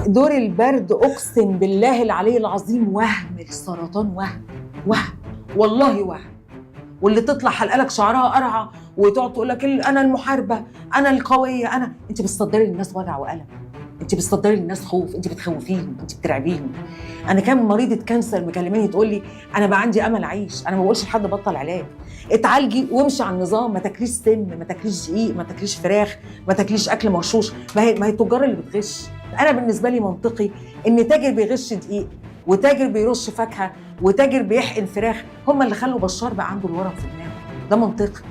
دور البرد اقسم بالله العلي العظيم وهم السرطان، وهم والله وهم. واللي تطلع حلقه لك شعرها قرعه وتقعد تقول لك انا المحاربه، انا القويه، انت بتصدري للناس وجع والم، انت بتصدري للناس خوف، انت بتخوفيهم، انت بترعبيهم. انا كان مريضه كانسر مكلماني تقول لي انا بقى عندي امل اعيش. انا ما بقولش لحد بطل علاج، اتعالجي وامشي على النظام، ما تاكليش سم، ما تاكليش دقيق، ما تاكليش فراخ، ما تاكليش اكل مرشوش. ما هي التجار اللي بتغش. انا بالنسبه لي منطقي ان تاجر بيغش دقيق وتاجر بيرش فاكهه وتاجر بيحقن فراخ هم اللي خلوا بشار بقى عنده الورم في دماغه. ده منطقي.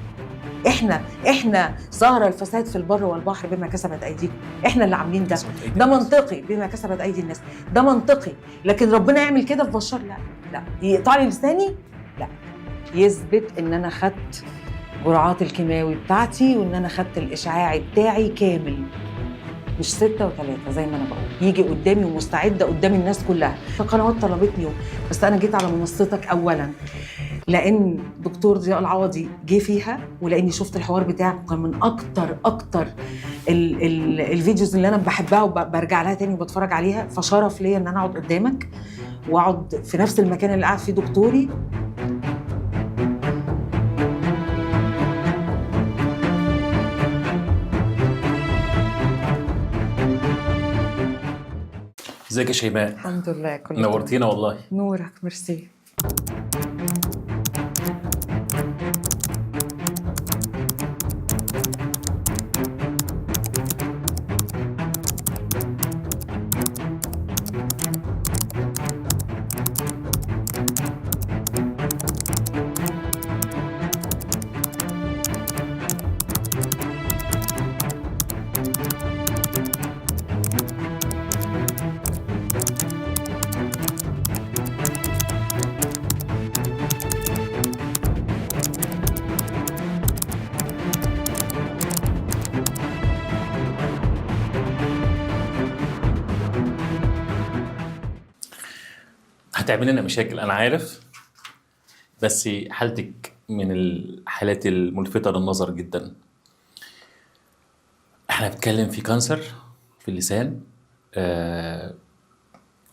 احنا ظهر الفساد في البر والبحر بما كسبت ايديكم، احنا اللي عاملين ده. ده منطقي بما كسبت ايدي الناس، ده منطقي. لكن ربنا يعمل كده في بشار؟ لا. يقطع لي لساني؟ لا. يثبت ان انا خدت جرعات الكيماوي بتاعتي وان انا خدت الاشعاعي بتاعي كامل، مش 6 و3 زي ما انا بقول. يجي قدامي ومستعده قدام الناس كلها. فقنوات طلبتني بس انا جيت على منصتك اولا لان دكتور ضياء العوضي جه فيها، ولاني شفت الحوار بتاعك وكان من اكتر الفيديوز اللي انا بحبها وبرجع لها تاني وبتفرج عليها. فشرف ليا ان انا اقعد قدامك واقعد في نفس المكان اللي قاعد فيه دكتوري. ازيك يا شيماء؟ الحمد لله، كله نورتينا والله. نورك، ميرسي. هتعمل لنا مشاكل انا عارف، بس حالتك من الحالات الملفتة للنظر جدا. احنا بنتكلم في كانسر في اللسان،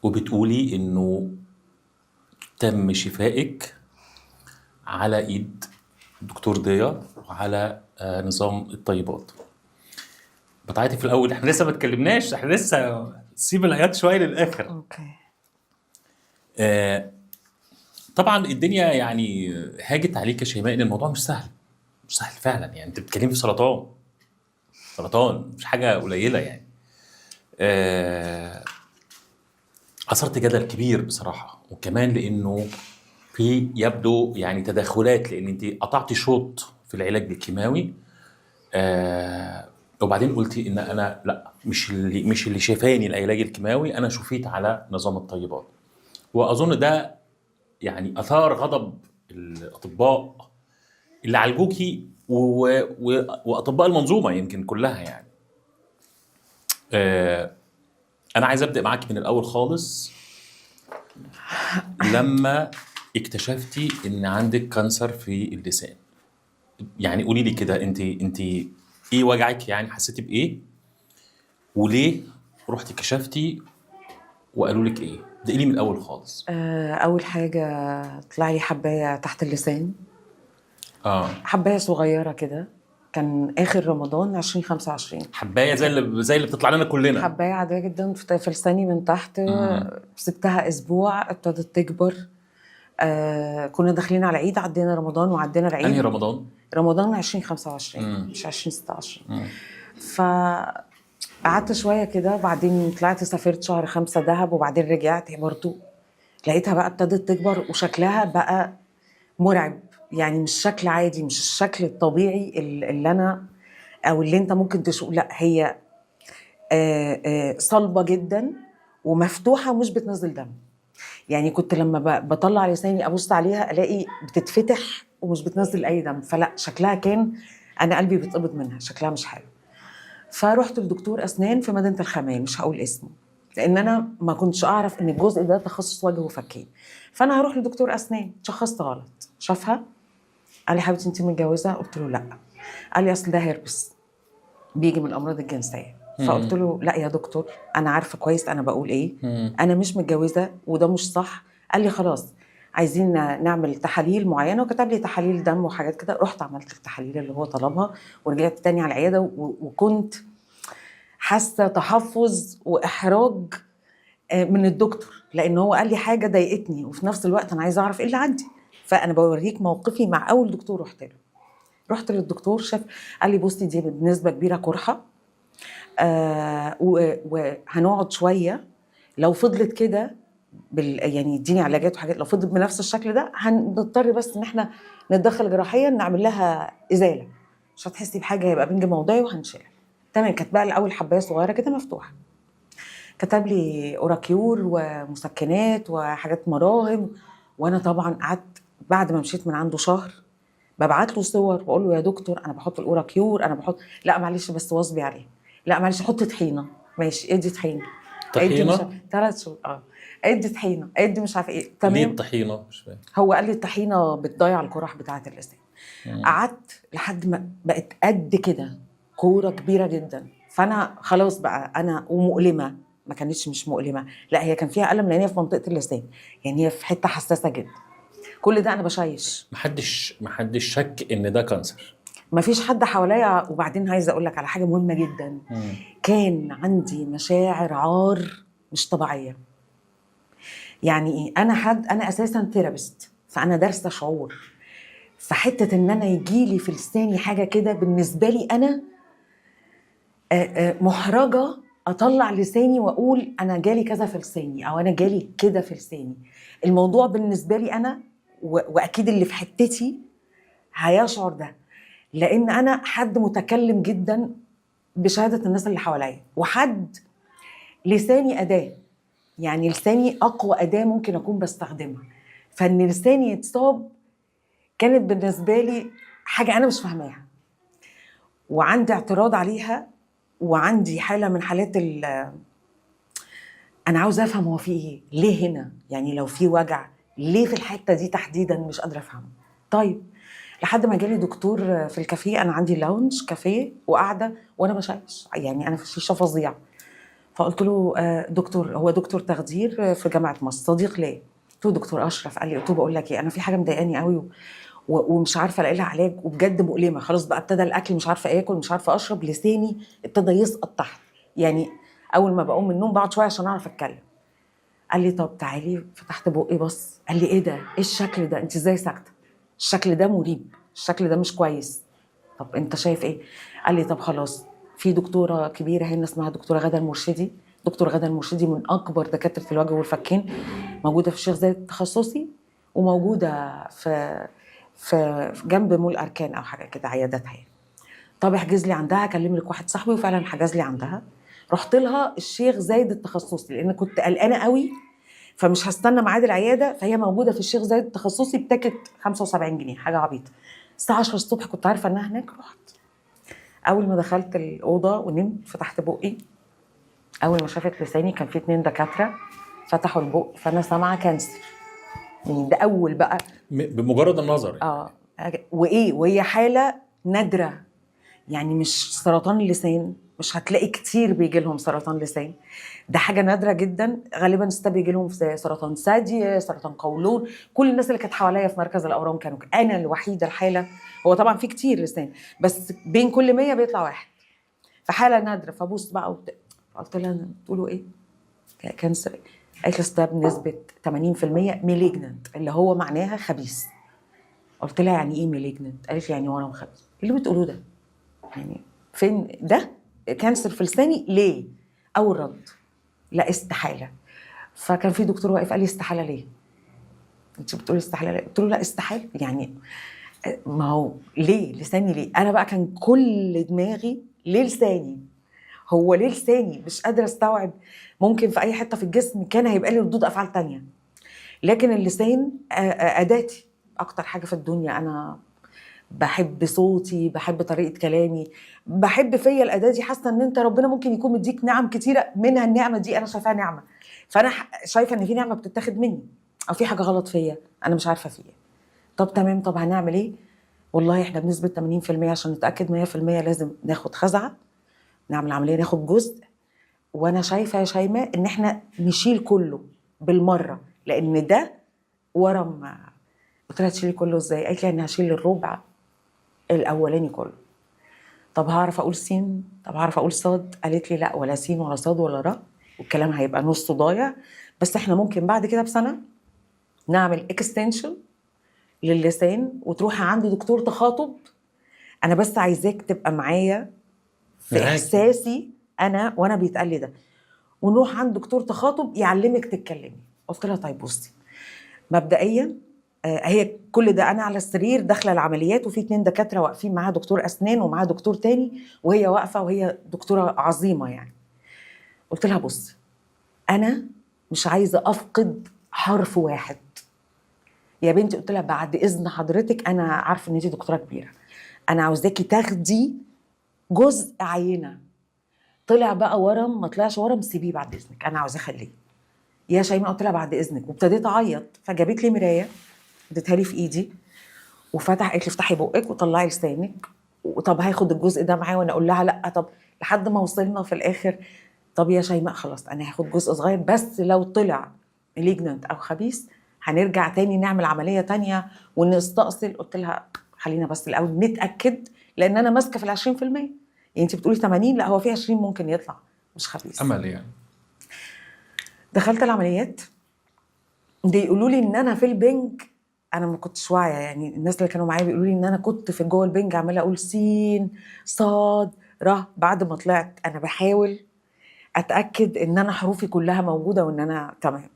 وبتقولي انه تم شفائك على ايد دكتور ضياء وعلى نظام الطيبات. بتعيطي في الاول، احنا لسه ما اتكلمناش، احنا لسه سيب العياط شويه للاخر. اوكي. طبعا الدنيا يعني هاجت عليك يا شيماء ان الموضوع مش سهل فعلا. يعني انت بتتكلمي في سرطان مش حاجه قليله يعني. اثرت جدل كبير بصراحه، وكمان لانه في يبدو يعني تدخلات، لان انت قطعتي شوط في العلاج بالكيماوي. وبعدين قلتي ان انا لا، مش اللي شفاني العلاج الكيماوي، انا شفيت على نظام الطيبات. واظن ده يعني اثار غضب الاطباء اللي عالجوكي واطباء المنظومه يمكن كلها يعني. انا عايز ابدا معاكي من الاول خالص. لما اكتشفتي ان عندك كانسر في اللسان، يعني قولي لي كده، انت ايه وجعك؟ يعني حسيتي بايه وليه رحتي كشفتي وقالوا لك ايه؟ ابدأي من الاول خالص. اول حاجه طلع لي حبايه تحت اللسان. حبايه صغيره كده، كان اخر رمضان 2025. حبايه زي اللي بتطلع لنا كلنا، حبايه عاديه جدا في لساني من تحت. سبتها اسبوع ابتدت تكبر. كنا داخلين على عيد، عدينا رمضان وعدينا العيد. انهي رمضان؟ رمضان 2025 مش 2026. فقعدت شويه كده، وبعدين طلعت سافرت شهر 5 دهب، وبعدين رجعت برضو لقيتها بقى ابتدت تكبر وشكلها بقى مرعب. يعني مش شكل عادي، مش الشكل الطبيعي اللي انا او اللي انت ممكن تشوف. لا، هي صلبة جدا ومفتوحة ومش بتنزل دم. يعني كنت لما بطلع لساني ابص عليها الاقي بتتفتح ومش بتنزل اي دم. فلا، شكلها كان انا قلبي بيتقبض منها، شكلها مش حلو. فرحت لدكتور اسنان في مدينة الخمام، مش هقول اسمه لان انا ما كنتش اعرف ان الجزء ده تخصص وجه وفكين. فانا هروح لدكتور اسنان. شخصت غلط، شافها قال لي حبيبتي انت متجوزه؟ قلت له لا. قال لي اصل ده هيربس بيجي من الامراض الجنسيه. فقلت له لا يا دكتور انا عارفه كويس انا بقول ايه، مم. انا مش متجوزه وده مش صح. قال لي خلاص عايزين نعمل تحاليل معينه، وكتب لي تحاليل دم وحاجات كده. رحت عملت التحاليل اللي هو طلبها ورجعت تاني على العياده، وكنت حاسه تحفظ واحراج من الدكتور، لان هو قال لي حاجه ضايقتني وفي نفس الوقت انا عايزه اعرف ايه اللي عندي. فانا بوريك موقفي مع اول دكتور رحت للدكتور، شاف قال لي بصي دي بنسبه كبيره قرحه، وهنقعد شويه، لو فضلت كده يعني يديني علاجات وحاجات، لو فضلت بنفس الشكل ده هنضطر بس ان احنا نتدخل جراحيا نعمل لها ازاله، مش هتحسي بحاجه، هيبقى بنج موضعي وهنشيلها. تمام. كانت بقى الاول حبايه صغيره كده مفتوحه، كتب لي اوراكيور ومسكنات وحاجات مراهم. وانا طبعا قعدت بعد ما مشيت من عنده شهر ببعت له صور واقول له يا دكتور انا بحط الاوراكيور، انا بحط، لا معلش بس واظبي عليه، لا معلش حط طحينه، ماشي ادي طحينه، ادي مش طحينة؟ 3 شهور ادي طحينه، ادي مش عارفه ايه. ليه تمام. الطحينة؟ مش فاهم. هو قال لي الطحينه بتضيع القرح بتاعه اللسان. قعدت لحد ما بقت قد كده، كوره كبيره جدا. فانا خلاص بقى انا ومؤلمه، ما كانتش مش مؤلمه، لا هي كان فيها الم لان هي في منطقه اللسان، يعني هي في حته حساسه جدا. كل ده انا بشيش، محدش شك ان ده كانسر. ما فيش حد حواليا. وبعدين عايزه اقول لك على حاجه مهمه جدا، كان عندي مشاعر عار مش طبيعيه. يعني ايه؟ انا اساسا ثيرابيست، فانا دارسه شعور، فحته ان انا يجيلي في لساني حاجه كده بالنسبه لي انا محرجه اطلع لساني واقول انا جالي كذا في لساني او انا جالي كده في لساني. الموضوع بالنسبه لي انا واكيد اللي في حتتي هيشعر ده، لان انا حد متكلم جدا بشهاده الناس اللي حواليا، وحد لساني اداه، يعني لساني اقوى اداه ممكن اكون بستخدمها. فان لساني يتصاب كانت بالنسبه لي حاجه انا مش فاهماها وعندي اعتراض عليها، وعندي حاله من حالات انا عاوزه افهم هو في ايه، ليه هنا، يعني لو في وجع ليه في الحته دي تحديدا، مش قادره افهم. طيب لحد ما جالي دكتور في الكافيه، انا عندي لاونج كافيه وقاعده وانا بشيش، يعني انا في الشيشه فظيعه. فقلت له دكتور، هو دكتور تخدير في جامعه مصر، صديق ليا. قلت له دكتور اشرف. قال لي، قلت له بقول لك ايه، انا في حاجه مضايقاني قوي ومش عارفه الاقي لها علاج، وبجد مؤلمه خلاص بقى، ابتدى الاكل مش عارفه اكل، مش عارفه اشرب، لساني ابتدى يسقط تحت، يعني اول ما بقوم من النوم بقعد شويه عشان اعرف اتكلم. قال لي طب تعالي. فتحت بقي بص، قال لي ايه ده، ايه الشكل ده، انت ازاي ساكته، الشكل ده مريب، الشكل ده مش كويس، طب انت شايف ايه؟ قال لي طب خلاص، في دكتوره كبيره هنا اسمها دكتوره غاده المرشدي. دكتوره غاده المرشدي من اكبر دكاتره الوجه والفكين، موجوده في الشيخ زايد التخصصي، وموجوده في جنب مول اركان او حاجه كده، عياداتها يعني. طب احجز لي عندها، اكلم لك واحد صاحبي، وفعلا حجز لي عندها. رحت لها الشيخ زايد التخصصي لان كنت قلقانه قوي، فمش هستنى ميعاد العياده، فهي موجوده في الشيخ زايد التخصصي بتاكت 75 جنيه حاجه عبيطه. الساعه 10 الصبح كنت عارفه انها هناك. رحت اول ما دخلت الاوضه ونمت، فتحت بقي، اول ما شافت لساني كان في 2 دكاتره فتحوا البق، فانا سامعه كانسر. يعني ده اول بقى بمجرد النظر يعني. وايه، وهي حاله نادره، يعني مش سرطان اللسان، مش هتلاقي كتير بيجي لهم سرطان لسان، ده حاجه نادره جدا. غالبا الستات بيجي لهم سرطان ثدي، سرطان قولون. كل الناس اللي كانت حواليا في مركز الاورام كانوا انا الوحيده الحاله، هو طبعا في كتير لسان بس بين كل 100 بيطلع واحد، فحاله نادره. فبص بقى قلت لها بتقولوا ايه؟ كانسر. قالت لي ده بنسبه 80% ميليجننت، اللي هو معناها خبيث. قلت لها يعني ايه ميليجننت؟ قالت لي يعني ورم خبيث. ايه اللي بتقولوه ده؟ يعني فين ده كانسر في لساني ليه؟ اول رد لا استحاله. فكان في دكتور واقف قال لي استحاله ليه؟ انت بتقولي استحاله ليه؟ قلت له لا استحاله، يعني ما هو ليه لساني ليه؟ انا بقى كان كل دماغي ليه لساني، هو ليه لساني؟ مش قادره استوعب. ممكن في اي حته في الجسم كان هيبقى لي ردود افعال تانية، لكن اللسان اداتي اكتر حاجه في الدنيا. انا بحب صوتي، بحب طريقه كلامي، بحب فيا الاداه دي. حاسه ان انت ربنا ممكن يكون مديك نعم كتيره، منها النعمه دي انا شايفاها نعمه، فانا شايفه ان في نعمه بتتاخد مني او في حاجه غلط فيا انا مش عارفه فيها. طب تمام، طب هنعمل ايه؟ والله احنا بنسبه 80% عشان نتاكد 100% لازم ناخد خزعه، نعمل عمليه ناخد جزء، وانا شايفه يا شيماء ان احنا نشيل كله بالمره، لان ده ورم. قلت لها تشيلي كله ازاي؟ قالت لي انا هشيل الربع الاولاني كله. طب هعرف اقول سين؟ طب هعرف اقول صاد؟ قالت لي لا، ولا سين ولا صاد ولا راء، والكلام هيبقى نصه ضايع. بس احنا ممكن بعد كده بسنه نعمل اكستنشن للسان وتروحي عند دكتور تخاطب. انا بس عايزاك تبقى معايا في معاكي. احساسي انا وانا بيتقال لي ده، ونروح عند دكتور تخاطب يعلمك تتكلمي. قلت لها طيب بصي، مبدئيا هي كل ده انا على السرير داخله العمليات، وفي 2 دكاتره واقفين معاها، دكتور اسنان ومعاها دكتور تاني، وهي واقفه وهي دكتوره عظيمه يعني. قلت لها بصي، انا مش عايزه افقد حرف واحد يا بنتي. قلت لها بعد اذن حضرتك، انا عارفه ان انتي دكتوره كبيره، انا عاوزاكي تاخدي جزء عينه، طلع بقى ورم ما طلعش ورم سيبيه بعد اذنك، انا عاوزاه اخليه يا شيماء. قلت لها بعد اذنك، وابتديت اعيط. فجابت لي مرايه اديتها لي في ايدي وفتح، قالت لي افتحي بقك وطلعي لسانك، وطب هاخد الجزء ده معايا، وانا اقول لها لا. طب لحد ما وصلنا في الاخر، طب يا شيماء خلاص انا هاخد جزء صغير، بس لو طلع مالجننت او خبيث هنرجع تاني نعمل عمليه تانية ونستأصل. قلت لها خلينا بس الاول نتاكد، لان انا ماسكه في ال20%. يعني انت بتقولي 80، لا هو في 20 ممكن يطلع مش خبيث. امل يعني. دخلت العمليات، دي يقولوا لي ان انا في البنج، انا ما كنتش واعيه يعني. الناس اللي كانوا معايا بيقولوا لي ان انا كنت في جوه البنج عماله اقول سين صاد ر. بعد ما طلعت انا بحاول اتاكد ان انا حروفي كلها موجوده وان انا تمام.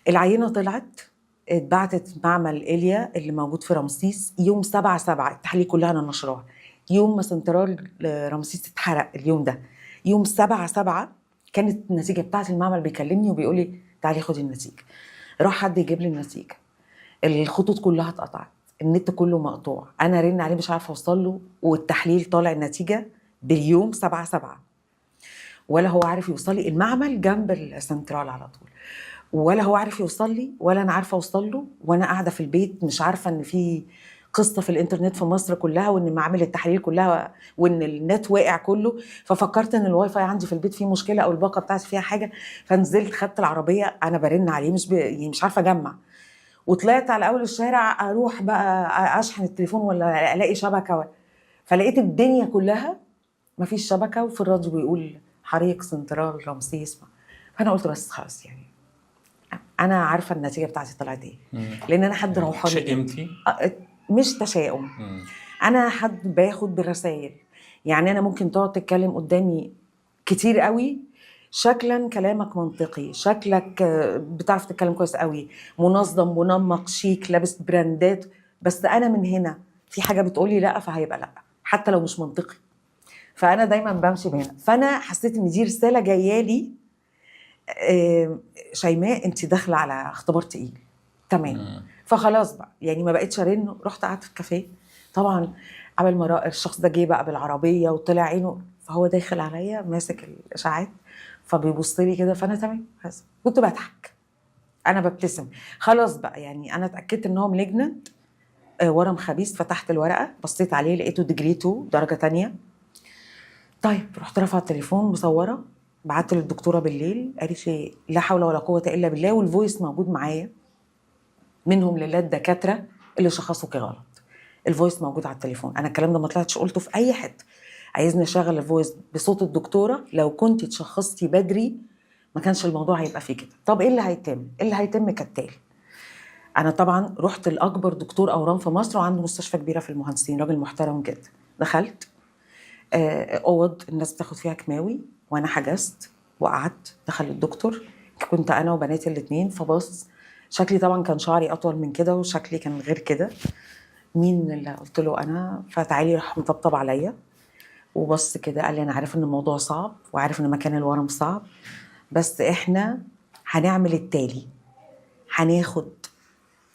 العينه طلعت، اتبعتت معمل إليا اللي موجود في رمسيس يوم 7/7. التحاليل كلها انا نشراها يوم ما سنترال رمسيس اتحرق. اليوم ده يوم 7/7 كانت النتيجه بتاعت المعمل بيكلمني وبيقول لي تعالي خدي النتيجه. راح حد يجيب لي النتيجه، الخطوط كلها اتقطعت، النت كله مقطوع، انا رن عليه مش عارفه اوصل له، والتحليل طالع النتيجه باليوم 7/7. ولا هو عارف يوصل لي، المعمل جنب السنترال على طول، ولا هو عارف يوصل لي ولا انا عارفه اوصل له. وانا قاعده في البيت مش عارفه ان في قصه في الانترنت في مصر كلها، وان معامل التحليل كلها، وان النت واقع كله. ففكرت ان الواي فاي عندي في البيت فيه مشكله او الباقه بتاعتي فيها حاجه، فنزلت خدت العربيه انا برن عليه يعني مش عارفه اجمع، وطلعت على اول الشارع اروح بقى اشحن التليفون ولا الاقي شبكه فلقيت الدنيا كلها مفيش شبكه، وفي الراديو بيقول حريق سنترال رمسيس. فانا قلت بس خلاص يعني انا عارفه النتيجه بتاعتي طلعت ايه، لان انا حد روحاني. شقمتي؟ مش تشاؤم، انا حد باخد بالرسائل. يعني انا ممكن تقعد تتكلم قدامي كتير قوي، شكلا كلامك منطقي، شكلك بتعرف تتكلم كويس قوي، منظم منمق شيك لابس براندات، بس انا من هنا في حاجه بتقولي لا، فهيبقى لا حتى لو مش منطقي. فانا دايما بمشي بهنا. فانا حسيت ان دي رساله جايه لي، شيماء انت داخله على اختبار تقيل تمام. فخلاص بقى يعني ما بقتش ارن، رحت قعدت في الكافيه. طبعا قبل ما الشخص ده جه بقى بالعربيه وطلع عينه، فهو داخل عليا ماسك الاشاعات فبيبص لي كده، فانا تمام كنت بضحك، انا ببتسم. خلاص بقى يعني انا اتاكدت ان هو مالجننت، ورم خبيث. فتحت الورقه بصيت عليه لقيته ديجري 2 درجه تانية. طيب رحت رافعه التليفون مصوره، بعت للدكتوره بالليل، قالت لي لا حول ولا قوه الا بالله، والفويس موجود معايا منهم لله الدكاتره اللي شخصوكي غلط. الفويس موجود على التليفون، انا الكلام ده ما طلعتش قلته في اي حته. عايزني اشغل الفويس بصوت الدكتوره، لو كنت تشخصتي بدري ما كانش الموضوع هيبقى فيه كده. طب ايه اللي هيتم؟ اللي هيتم كالتالي: انا طبعا رحت لاكبر دكتور اورام في مصر وعنده مستشفى كبيره في المهندسين، راجل محترم جدا. دخلت اوض الناس بتاخد فيها كيماوي، وانا حجزت وقعدت. دخل الدكتور، كنت انا وبناتي الاثنين، فبص شكلي طبعا كان شعري اطول من كده وشكلي كان غير كده. مين اللي قلت له انا؟ فتعالي راح مطبطب عليا وبص كده قال لي انا عارف ان الموضوع صعب وعارف ان مكان الورم صعب، بس احنا هنعمل التالي: هناخد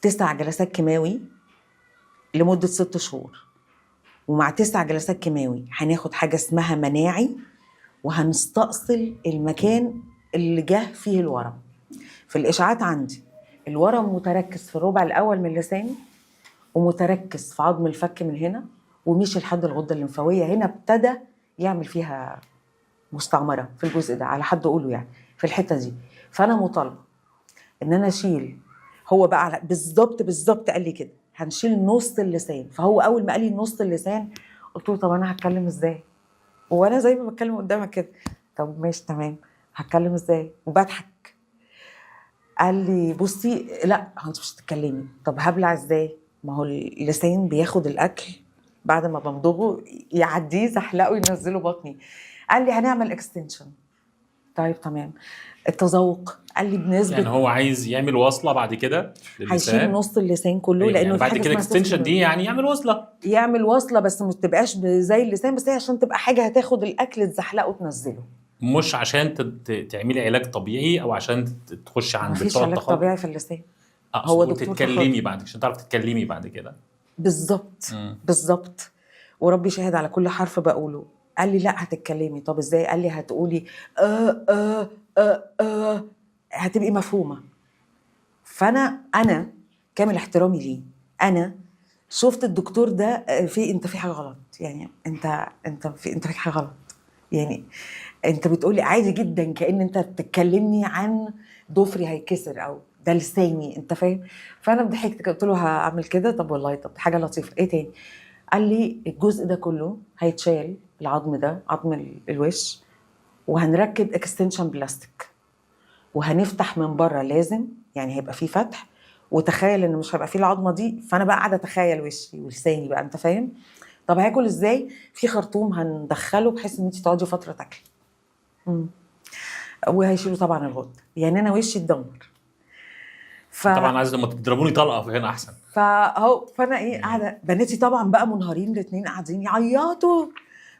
9 جلسات كيماوي لمدة 6 شهور، ومع 9 جلسات كيماوي هناخد حاجة اسمها مناعي، وهنستأصل المكان اللي جه فيه الورم. في الإشعاعات عندي الورم متركز في الربع الأول من اللسان، ومتركز في عظم الفك من هنا، ومشي لحد الغدة الليمفاوية هنا، ابتدى يعمل فيها مستعمره في الجزء ده على حد قوله يعني في الحته دي. فانا مطالبه ان انا اشيل. هو بقى بالظبط قال لي كده هنشيل نص اللسان. فهو اول ما قال لي نص اللسان قلت له طب انا هتكلم ازاي وانا زي ما بتكلم قدامك كده؟ طب ماشي تمام، هتكلم ازاي وبضحك. قال لي بصي لا انت مش هتتكلمي. طب هبلع ازاي؟ ما هو اللسان بياخد الاكل بعد ما بمضغه يعديه زحلقه ينزله بطني. قال لي هنعمل اكستنشن. طيب تمام. التذوق قال لي بنسبه يعني هو عايز يعمل وصله بعد كده هيشيل للسان؟ نص اللسان كله لانه يعني في بعد حاجه كده اسمها اكستنشن دي سوفت. يعني يعمل وصله؟ يعمل وصله بس ما تبقاش زي اللسان، بس هي عشان تبقى حاجه هتاخد الاكل تزحلقه تنزله. مش عشان تعملي علاج طبيعي او عشان تخش ما عند فيش بتوع علاج التخاطب؟ طبيعي في اللسان. اقصد هو اقول دكتور تتكلمي تخاطب. بعد عشان تعرف تتكلمي بعد كده. بالظبط. مم. بالظبط. وربي شاهد على كل حرف بقوله. قال لي لا هتتكلمي. طب ازاي؟ قال لي هتقولي هتبقي مفهومه. فانا كامل احترامي ليه، انا شفت الدكتور ده انت في حاجه غلط. يعني انت في حاجه غلط. يعني انت بتقولي عادي جدا كأن انت بتتكلمني عن ضفري هيكسر او ده لساني، انت فاهم؟ فانا ضحكت قلت له هعمل كده. طب والله طب دي حاجه لطيفه، ايه تاني؟ قال لي الجزء ده كله هيتشال، العظم ده عظم الوش، وهنركب اكستنشن بلاستيك وهنفتح من بره لازم، يعني هيبقى فيه فتح. وتخيل ان مش هيبقى فيه العظمه دي. فانا بقى قاعده اتخيل وشي ولساني بقى، انت فاهم؟ طب هاكل ازاي؟ في خرطوم هندخله بحيث ان انت تقعدي فتره تاكلي. وهيشيلوا طبعا الغدة. يعني انا وشي اتدمر. طبعا عايز لما تضربوني طلقه في هنا احسن. فانا ايه قاعده، بناتي طبعا بقى منهارين الاثنين قاعدين يعيطوا.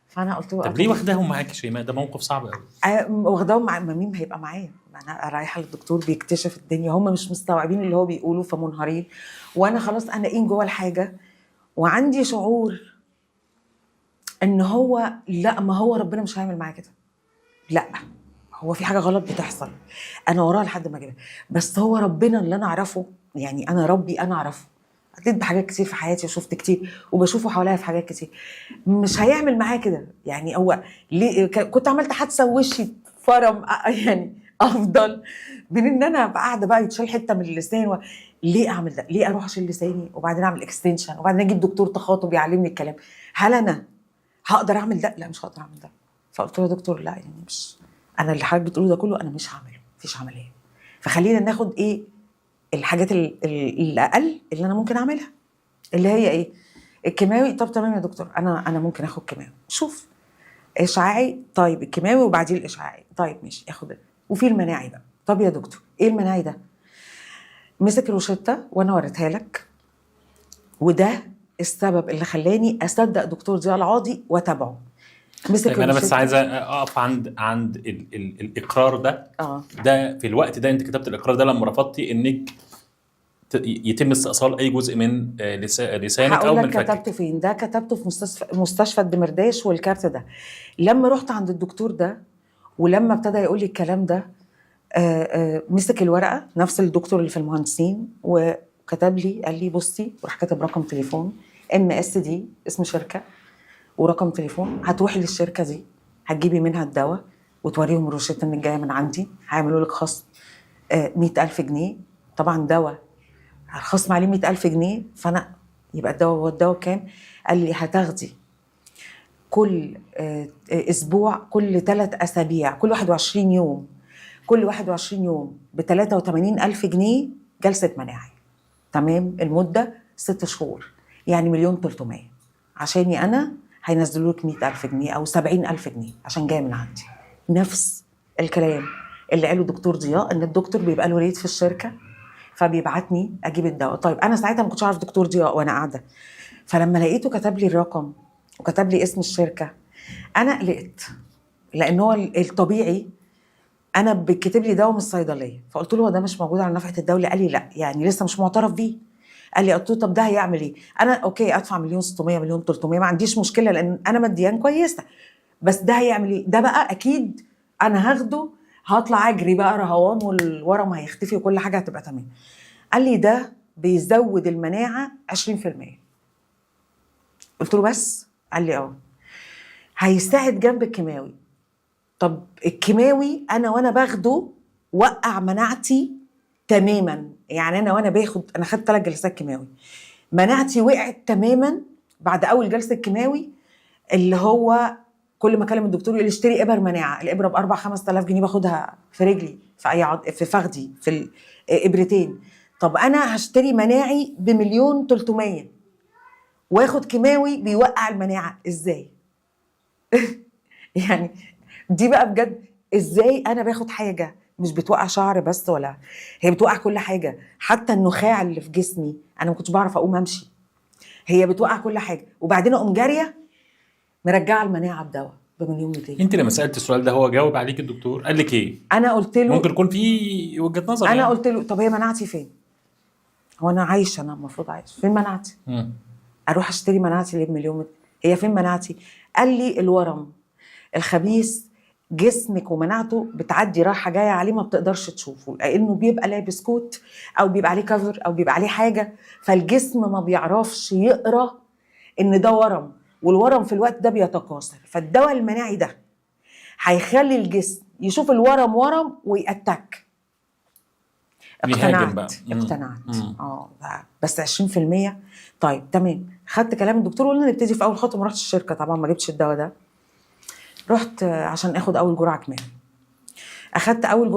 فانا قلت له طب ليه واخداهم معاك يا شيماء؟ ده موقف صعب قوي. واخداهم مع مين هيبقى معايا؟ انا رايحه للدكتور بيكتشف الدنيا، هم مش مستوعبين اللي هو بيقوله فمنهارين. وانا خلاص انا جوه الحاجه وعندي شعور ان هو لا، ما هو ربنا مش هيعمل معايا كده. لا، هو في حاجه غلط بتحصل انا وراها لحد ما اجيبها. بس هو ربنا اللي انا اعرفه، يعني انا ربي انا اعرفه. عديت بحاجات كتير في حياتي وشفت كتير وبشوفه حواليا في حاجات كتير. مش هيعمل معايا كده. يعني هو ليه كنت عملت حادثه ووشي فرم يعني افضل من ان انا ابقى قاعده بقى يتشال حته من اللسان ليه اعمل ده؟ ليه اروح اشيل لساني وبعدين اعمل اكستنشن وبعدين اجيب دكتور تخاطب يعلمني الكلام؟ هل انا هقدر اعمل ده؟ لا مش هقدر اعمل ده. فقلت له يا دكتور لا، يعني مش انا اللي حضرتك بتقوله ده كله انا مش هعمله، مفيش عمليه. فخلينا ناخد ايه الحاجات الاقل اللي انا ممكن اعملها، اللي هي ايه؟ الكيماوي. طب تمام يا دكتور، انا ممكن اخد كيماوي. شوف اشعاعي، طيب الكيماوي وبعدين الاشعاعي، طيب ماشي اخد ده. وفي المناعي بقى. طب يا دكتور ايه المناعي ده؟ مسك الروشته وانا وريتها لك، وده السبب اللي خلاني اصدق دكتور ضياء العاضي واتابعه. مسك طيب انا بس الروشته. عايز اقف عند الاقرار ده. ده في الوقت ده انت كتبت الاقرار ده لما رفضتي انك يتم استئصال اي جزء من لسانك او هقول من لك فكك؟ كتبته فين. ده كتبته في مستشفى الدمرداش. والكارت ده لما رحت عند الدكتور ده ولما ابتدى يقول لي الكلام ده مسك الورقه نفس الدكتور اللي في المهندسين وكتب لي، قال لي بصي، وراح كتب رقم تليفون MSD اسم شركه ورقم تليفون. هتروحي للشركه دي هتجيبي منها الدواء وتوريهم الروشته انك جايه من عندي، هيعملوا لك خصم 100,000 جنيه. طبعا دواء الخصم عليه 100,000 جنيه. فانا يبقى الدواء، هو الدواء كام؟ قال لي هتاخدي كل اسبوع، كل 3 أسابيع، كل 21 يوم، كل 21 يوم ب83,000 جنيه جلسه مناعي. تمام؟ المده 6 شهور، يعني 1,300,000. عشاني انا هينزلوا لك 100,000 جنيه او 70,000 جنيه عشان جايه من عندي. نفس الكلام اللي قاله دكتور ضياء، ان الدكتور بيبقى له ريت في الشركه فبيبعتني اجيب الدواء. طيب انا ساعتها ما كنتش اعرف دكتور ضياء وانا قاعده. فلما لقيته كتب لي الرقم وكتب لي اسم الشركه انا قلقت، لان هو الطبيعي انا بكتب لي دواء من الصيدليه. فقلت له هو ده مش موجود على نفقه الدوله؟ قال لي لا، يعني لسه مش معترف بيه. قال لي قلت له طب ده هيعمل ايه؟ انا اوكي ادفع 1,600,000 1,300,000 ما عنديش مشكله لان انا ماديا كويسه، بس ده هيعمل ايه؟ ده بقى اكيد انا هاخده هطلع اجري بقى رهوان والورم هيختفي وكل حاجه هتبقى تمام. قال لي ده بيزود المناعه 20%. قلت له بس؟ قال لي اه. هيساعد جنب الكيماوي. طب الكيماوي انا وانا باخده وقع مناعتي تماما. يعني انا وانا باخد، انا خدت 3 جلسات كيماوي، مناعتي وقعت تماما بعد اول جلسه كيماوي. اللي هو كل ما اكلم الدكتور يقول لي اشتري ابر مناعه، الابره ب 4-5 آلاف جنيه باخدها في رجلي، في اي في فخدي، في الابرتين. طب انا هشتري مناعي ب1,300,000 واخد كيماوي بيوقع المناعه ازاي؟ يعني دي بقى بجد ازاي انا باخد حاجه مش بتوقع شعر بس، ولا هي بتوقع كل حاجه، حتى النخاع اللي في جسمي انا ما كنتش بعرف اقوم امشي، هي بتوقع كل حاجه، وبعدين اقوم جاريه مرجعه المناعه بدواء ب1,200,000. انت لما سالت السؤال ده هو جاوب عليك الدكتور قال لك ايه؟ انا قلت له، ممكن يكون في وجهه نظر انا يعني. قلت له طب هي مناعتي فين؟ هو انا عايشه، انا المفروض عايشه، فين مناعتي؟ اروح اشتري مناعتي ليه ب1,000,000؟ هي فين مناعتي؟ قال لي الورم الخبيث جسمك ومناعته بتعدي رايحه جايه عليه ما بتقدرش تشوفه، لانه بيبقى لابس كوت او بيبقى عليه كفر او بيبقى عليه حاجه، فالجسم ما بيعرفش يقرا ان ده ورم، والورم في الوقت ده بيتكاثر، فالدواء المناعي ده هيخلي الجسم يشوف الورم ورم ويأتك. بيهاجم بقى. اقتنعت. بس 20%. طيب تمام، خدت كلام الدكتور وقلنا نبتدي في اول خطوه. ما رحتش الشركه طبعا، ما جبتش الدواء ده، رحت عشان اخد اول جرعه كيماوي. اخدت اول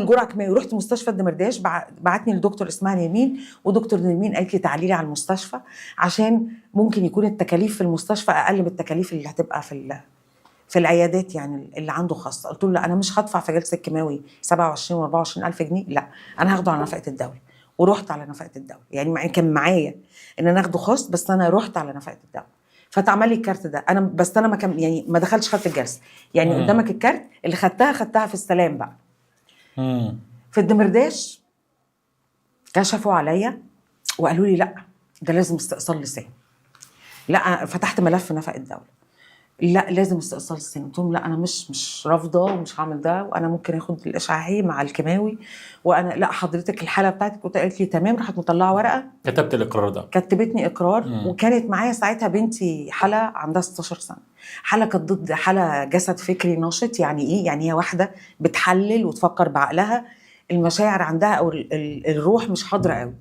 جرعه كيماوي، رحت مستشفى الدمرداش، بعتني لدكتور اسمها نيمين، ودكتور نيمين قالت لي تعالي لي على المستشفى عشان ممكن يكون التكاليف في المستشفى اقل من التكاليف اللي هتبقى في العيادات، يعني اللي عنده خاصه. قلت له لا انا مش هدفع في جلسه كيماوي 27 و24 الف جنيه، لا انا هاخده على نفقه الدوله. ورحت على نفقه الدوله، يعني كان معايا ان انا اخده خاص، بس انا رحت على نفقه الدوله. فتعمل لي الكارت ده، انا ما كان يعني ما دخلتش خدت الجلسه، يعني قدامك الكارت اللي خدتها في السلام بقى. في الدمرداش كشفوا عليا وقالوا لي لا ده لازم استئصال لسان. لا فتحت ملف نفقه الدوله، لا لازم استئصال لسان. قلت لهم لا انا مش رافضه ومش هعمل ده، وانا ممكن اخد الاشعاعي مع الكيماوي، وانا لا حضرتك الحاله بتاعتك. كنت قالت لي تمام، راحت مطلعه ورقه كتبت الاقرار ده، كتبتني اقرار. وكانت معايا ساعتها بنتي حاله عندها 16 سنه، حاله كانت ضد حاله جسد فكري نشط. يعني ايه؟ يعني هي واحده بتحلل وتفكر بعقلها، المشاعر عندها او الروح مش حاضره قوي.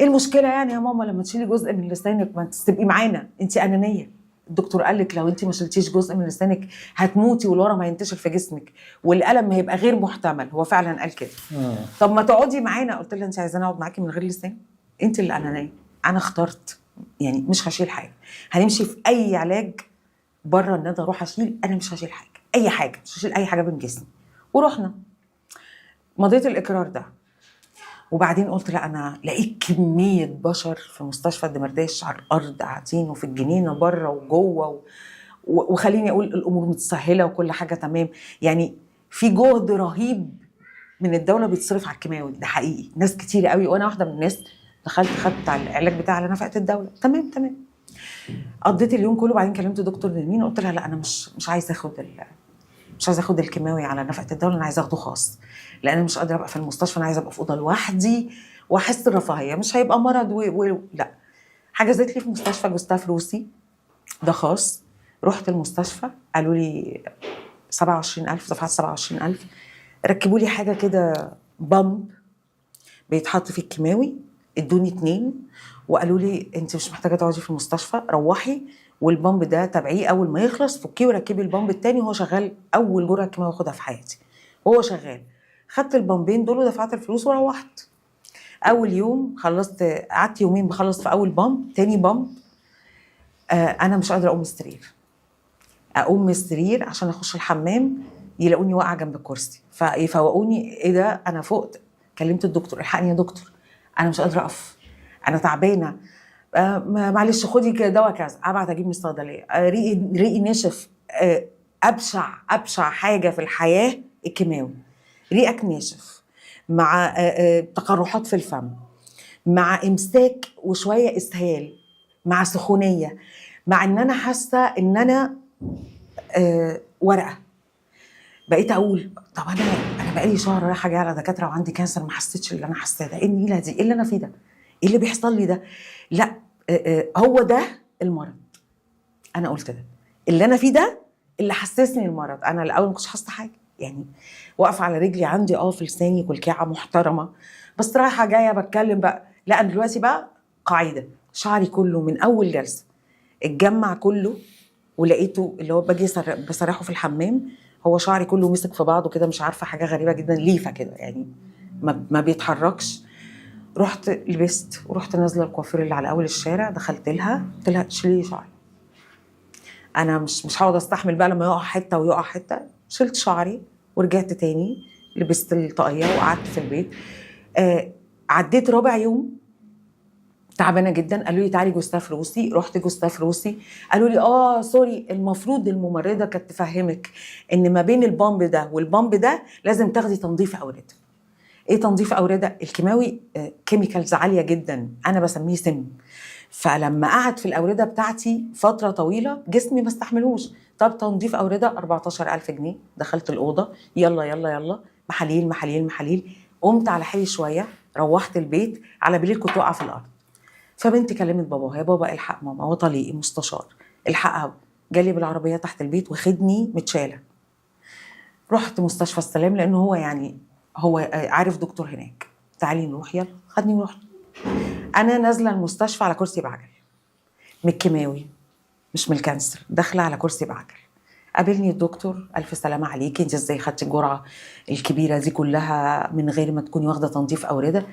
ايه المشكله يعني يا ماما لما تشيلي جزء من لسانك؟ ما تبقي معانا، انت انانيه. الدكتور قال لك لو انت ما شلتيش جزء من لسانك هتموتي والورم هينتشر في جسمك والالم هيبقى غير محتمل. هو فعلا قال كده. طب ما تقعدي معانا. قلت لها انت عايزاني اقعد معاكي من غير لسان؟ انت اللي انانيه، انا اخترت يعني مش هشيل حاجه. هنمشي في اي علاج بره ان انا اروح اشيل، انا مش هشيل حاجه، اي حاجه مش هشيل اي حاجه من جسمي. ورحنا مضيت الاقرار ده، وبعدين قلت لا انا لقيت كميه بشر في مستشفى الدمرداش على الارض قاعدين، وفي الجنينه بره وجوه، وخليني اقول الامور متسهله وكل حاجه تمام. يعني في جهد رهيب من الدوله بيتصرف على الكيماوي ده حقيقي، ناس كتير قوي، وانا واحده من الناس دخلت خدت العلاج بتاعي على نفقه الدوله. تمام. قضيت اليوم كله. بعدين كلمت دكتور نرمين قلت لها لا انا مش عايزه اخد الكيماوي على نفقه الدوله، انا عايزه اخده خاص، لان انا مش قادره ابقى في المستشفى، انا عايزه ابقى في اوضه لوحدي واحس الرفاهيه، مش هيبقى مرض لا. حجزت لي في مستشفى جوستاف روسي ده خاص. رحت المستشفى قالوا لي 27,000، دفعت 27,000. ركبوا لي حاجه كده بامب بيتحط فيه الكيماوي، ادوني 2 وقالوا لي انت مش محتاجه تقعدي في المستشفى، روحي والبامب ده تابعيه، اول ما يخلص فكيه وركبي البامب التاني وهو شغال. اول جرعه كيماوي واخدها في حياتي وهو شغال. خدت البامبين دول ودفعت الفلوس وروحت. اول يوم خلصت، قعدت يومين بخلص في اول بامب. تاني بامب انا مش قادره اقوم من السرير عشان اخش الحمام، يلاقوني واقعه جنب الكرسي فيفوقوني. ايه ده؟ انا فقت. كلمت الدكتور الحقني يا دكتور انا مش قادره اقف، انا تعبانه، معلش خدي دواء كذا. ابعت اجيب من الصيدليه. ريقي نشف. ابشع حاجه في الحياه الكيماوي. ريقك ناشف مع تقرحات في الفم، مع امساك وشويه اسهال، مع سخونيه، مع ان انا حاسه ان انا ورقه. بقيت اقول طب انا بقالي شهر رايحه جايه على دكاتره وعندي كانسر، ما حسيتش اللي انا حاساه ده. ايه النيله دي؟ ايه اللي انا فيه ده؟ ايه اللي بيحصل لي ده؟ لا هو ده المرض. انا قلت ده اللي انا فيه، ده اللي حسسني المرض. انا الاول ما كنتش حاسه حاجه، يعني واقفه على رجلي، عندي في لساني كلكعه محترمه، بس رايحه جايه بتكلم بقى. لا انا دلوقتي بقى قاعده، شعري كله من اول جلسه اتجمع كله، ولقيته اللي هو باجي بسرحه في الحمام، هو شعري كله مسك في بعضه كده، مش عارفه، حاجه غريبه جدا، ليفه كده يعني ما بيتحركش. رحت لبست ورحت نازله الكوافير اللي على اول الشارع، دخلت لها قلت لها شيلي شعري، انا مش هقعد استحمل بقى لما يقع حته ويقع حته. شلت شعري ورجعت تاني، لبست الطاقيه وقعدت في البيت. عديت رابع يوم تعبانه جدا، قالوا لي تعالي جوستاف روسي. رحت جوستاف روسي، قالوا لي سوري، المفروض الممرضه كانت تفهمك ان ما بين البامب ده والبامب ده لازم تاخدي تنظيف اورده. ايه تنظيف اورده؟ الكيماوي كيميكالز عاليه جدا، انا بسميه سم. فلما قعد في الاورده بتاعتي فتره طويله جسمي ما استحملوش. طب تنظيف اورده 14,000 جنيه. دخلت الاوضه، يلا يلا يلا، محاليل محاليل محاليل. قمت على حالي شويه، روحت البيت، على بالليل كنت واقعه في الارض. فبنتي كلمت باباها، يا بابا الحق ماما، هو طليقي مستشار، الحقها. جالي بالعربيه تحت البيت وخدني متشاله. رحت مستشفى السلام، لانه هو يعني هو عارف دكتور هناك، تعالي نروح، يلا خدني ورحت. انا نازله المستشفى على كرسي بعجل، من الكيماوي مش من الكانسر، داخله على كرسي بعجل. قابلني الدكتور، الف سلامه عليكي، انت ازاي خدتي الجرعه الكبيره دي كلها من غير ما تكوني واخده تنظيف اورده؟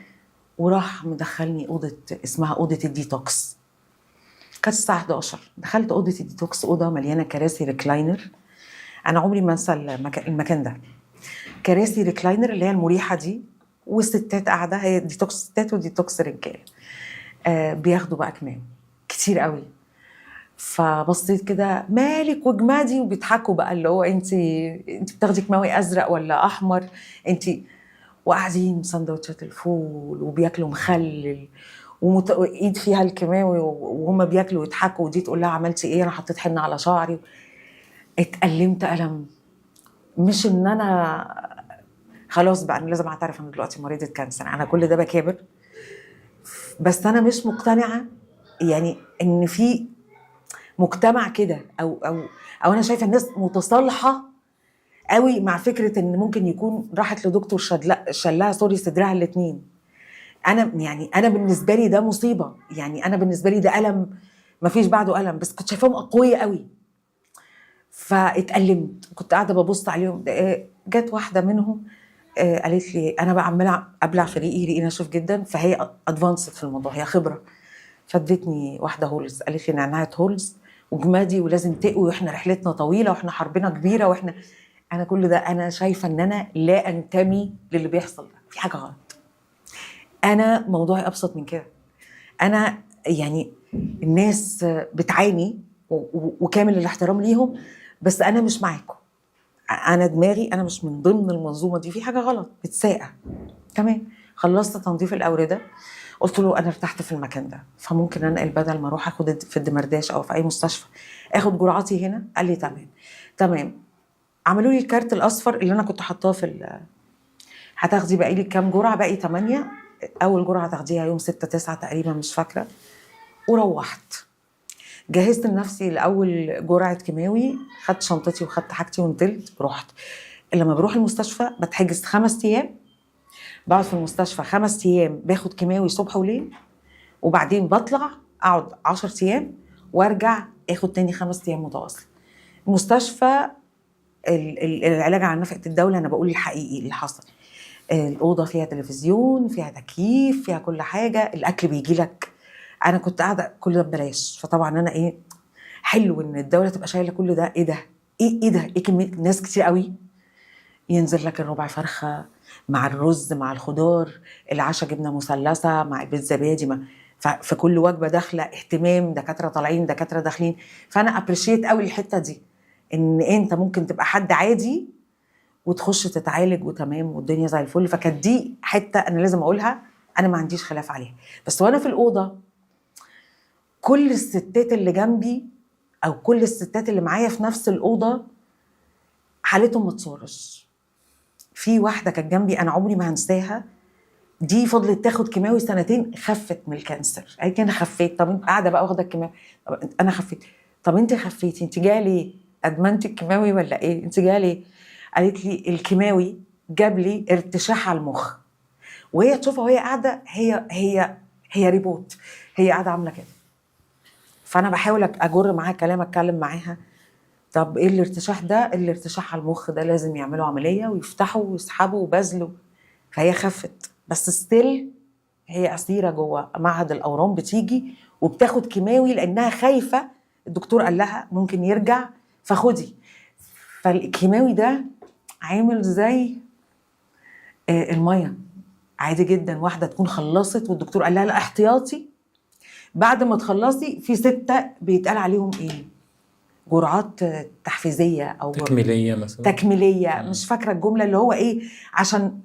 وراح مدخلني اوضه اسمها اوضه الديتوكس. كانت الساعه 11، دخلت اوضه الديتوكس، اوضه مليانه كراسي ريكلاينر. انا عمري ما انسى المكان ده. كراسي ريكلاينر اللي هي المريحه دي، والستات قاعده، هي ديتوكس ستات وديتوكس رجاله. بياخدوا بقى كمام كتير قوي. فبصيت كده، مالك وجمادي، وبيضحكوا بقى، اللي هو انت بتاخدي كيماوي ازرق ولا احمر انت؟ وقاعدين سندوتشات الفول وبياكلوا مخلل وايد فيها الكيماوي، وهم بياكلوا ويضحكوا، ودي تقول لها عملتي ايه؟ انا حطيت حنه على شعري. اتألمت ألم، مش ان انا خلاص بقى انا لازم اعترف انا دلوقتي مريضه كانسر، انا كل ده بكابر، بس انا مش مقتنعه يعني ان في مجتمع كده، او انا شايفه الناس متصالحه قوي مع فكره ان ممكن يكون راحت لدكتور شلها سوري صدرها الاثنين. انا بالنسبه لي ده مصيبه، يعني انا بالنسبه لي ده الم ما فيش بعده الم، بس كنت شايفاهم اقوياء قوي. فاتألمت، كنت قاعده ببص عليهم. جت واحده منهم قالت لي، انا بقى عماله ابلع في ريقي ناشف جدا، فهي ادفانسد في الموضوع، هي خبره. فادتني واحده هولز، قالت لي نعناع هولز وجمادي، ولازم تقوي، واحنا رحلتنا طويله، واحنا حربنا كبيره، واحنا انا كل ده انا شايفه ان انا لا انتمي للي بيحصل ده، في حاجه غلط. انا موضوعي ابسط من كده. انا يعني الناس بتعاني وكامل الاحترام ليهم، بس انا مش معاكم. انا دماغي انا مش من ضمن المنظومه دي، في حاجه غلط بتساءل. تمام، خلصت تنظيف الاورده، قلت له انا ارتحت في المكان ده، فممكن انقل بدل ما اروح اخد في الدمرداش او في اي مستشفى اخد جرعاتي هنا. قال لي تمام. عملوا لي الكارت الاصفر اللي انا كنت حاطاه هتاخدي باقي لي كام جرعه؟ باقي 8. اول جرعه هتاخديها يوم 6/9 تقريبا، مش فاكره. وروحت جهزت لنفسي لاول جرعه كيماوي، خدت شنطتي وخدت حاجتي ونزلت. رحت لما بروح المستشفى بتحجز 5 ايام، بقعد في المستشفى 5 ايام باخد كيماوي صبح وليل، وبعدين بطلع اقعد 10 ايام وارجع اخد تاني 5 ايام متواصل. المستشفى العلاج على نفقه الدوله، انا بقول الحقيقي اللي حصل. الاوضه فيها تلفزيون، فيها تكييف، فيها كل حاجه، الاكل بيجي لك. انا كنت قاعده كل ده ببلاش، فطبعا انا حلو ان الدوله تبقى شايله كل ده. ايه ده؟ ايه كميه ناس كتير قوي. ينزل لك الربع فرخه مع الرز مع الخضار، العشاء جبنه مثلثه مع بيت زبادي، في كل وجبه داخله اهتمام، دكاتره طالعين دكاتره داخلين. فانا ابريشيت قوي الحته دي، ان انت ممكن تبقى حد عادي وتخش تتعالج وتمام والدنيا زي الفل. فكانت دي حته انا لازم اقولها، انا ما عنديش خلاف عليها. بس وانا في الاوضه كل الستات اللي جنبي او كل الستات اللي معايا في نفس الاوضه حالتهم ما تصورش. في واحده كانت جنبي انا عمري ما هنساها، دي فضلت تاخد كيماوي 2 خفت من الكانسر. قالت لي انا خفيت. طب انت قاعده بقى واخده الكيماوي؟ طب انا خفيت. طب انت خفيتي، انت جايه ليه؟ ادمنتي الكيماوي ولا ايه؟ انت جايه ليه؟ قالت لي الكيماوي جاب لي ارتشاح على المخ. وهي تشوفها وهي قاعده، هي ريبوت، هي قاعده عامله كده. فانا بحاول اجر معاها كلام، اتكلم معاها. طب ايه الارتشاح ده؟ الارتشاح على المخ ده لازم يعملوا عمليه ويفتحوا ويسحبوا وبذلوا. فهي خفت، بس ستيل هي اسيره جوه معهد الاورام، بتيجي وبتاخد كيماوي لانها خايفه. الدكتور قال لها ممكن يرجع، فخدي. فالكيماوي ده عامل زي الميه، عادي جدا. واحده تكون خلصت والدكتور قال لها لا احتياطي، بعد ما تخلصي في 6 بيتقال عليهم ايه، جرعات تحفيزيه او تكميليه مثلا، تكميليه، مش فاكره الجمله اللي هو ايه، عشان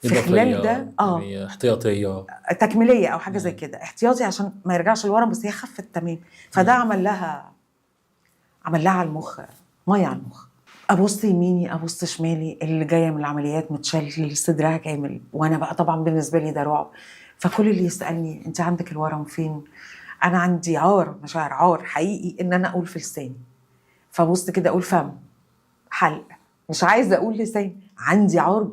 في خلال ده يعني احتياطيه تكميليه او حاجه زي كده، احتياطي عشان ما يرجعش لورا، بس هي خفت تمام. فده عمل لها على المخ، ميه على المخ. ابص يميني ابص شمالي، اللي جايه من العمليات متشال صدرها كامل، وانا بقى طبعا بالنسبه لي ده رعب. فكل اللي يسالني انت عندك الورم فين، انا عندي عار، مشاعر عار حقيقي ان انا اقول في لساني. فبص كده اقول فم، حلق، مش عايزه اقول لسان، عندي عار.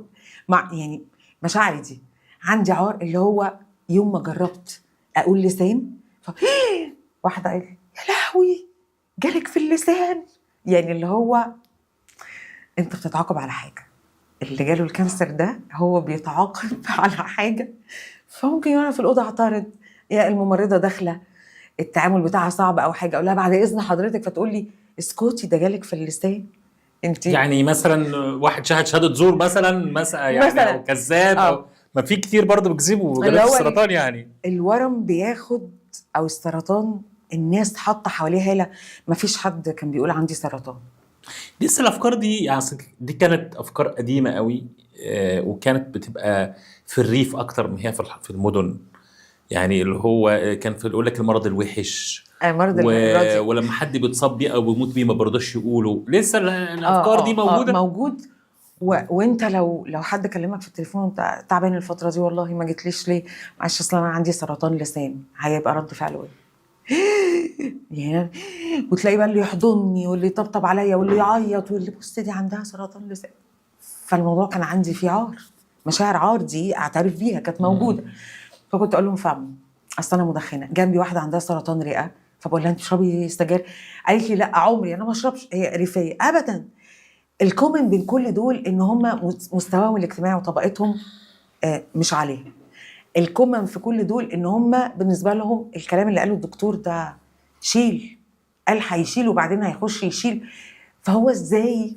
مع يعني مشاعري دي عندي عار، اللي هو يوم ما جربت اقول لسان واحده قالت يا لهوي جالك في اللسان. يعني اللي هو انت بتتعاقب على حاجه، اللي جاله الكانسر ده هو بيتعاقب على حاجه. فممكن وانا في الاوضه اعترض، يا الممرضه داخله التعامل بتاعها صعب او حاجه، اقول لها بعد اذن حضرتك، فتقول لي اسكتي ده جالك في اللسان. انت يعني مثلا واحد شهد شهاده زور مثلا يعني مثلاً. او كذاب او ما في كتير برضه بيكذبوا اللي وجالات هو السرطان يعني. الورم بياخد، او السرطان الناس حاطه حواليه هاله، ما فيش حد كان بيقول عندي سرطان. لسه الافكار دي يعني دي كانت افكار قديمه قوي، وكانت بتبقى في الريف اكتر من هي في المدن. يعني اللي هو كان في يقول لك المرض الوحش مرض الراضي. ولما حد بيتصاب بيه او بيموت بيه ما برضاش يقولوا. لسه الافكار دي موجوده. موجود. وانت لو حد كلمك في التليفون انت تعبان الفتره دي، والله ما جيتليش ليه، معلش اصل انا عندي سرطان لسان، هيبقى رد فعله ايه؟ يعني وتلاقي بقى اللي يحضني واللي يطبطب عليا واللي يعيط واللي بص دي عندها سرطان لسان. فالموضوع كان عندي فيه عار، مشاعر عار دي اعترف بيها كانت موجوده. فكنت اقول لهم فهم، اصل انا مدخنه، جنبي واحده عندها سرطان رئه، فبقول لها انت بتشربي سجاير؟ قالت لي لا عمري انا ما اشربش، هي ريفيه ابدا. الكومن بين كل دول ان هم مستواهم الاجتماعي وطبقتهم مش عاليه. الكومن في كل دول ان هم بالنسبه لهم الكلام اللي قاله الدكتور ده شيل، قال هيشيل وبعدين هيخش يشيل. فهو ازاي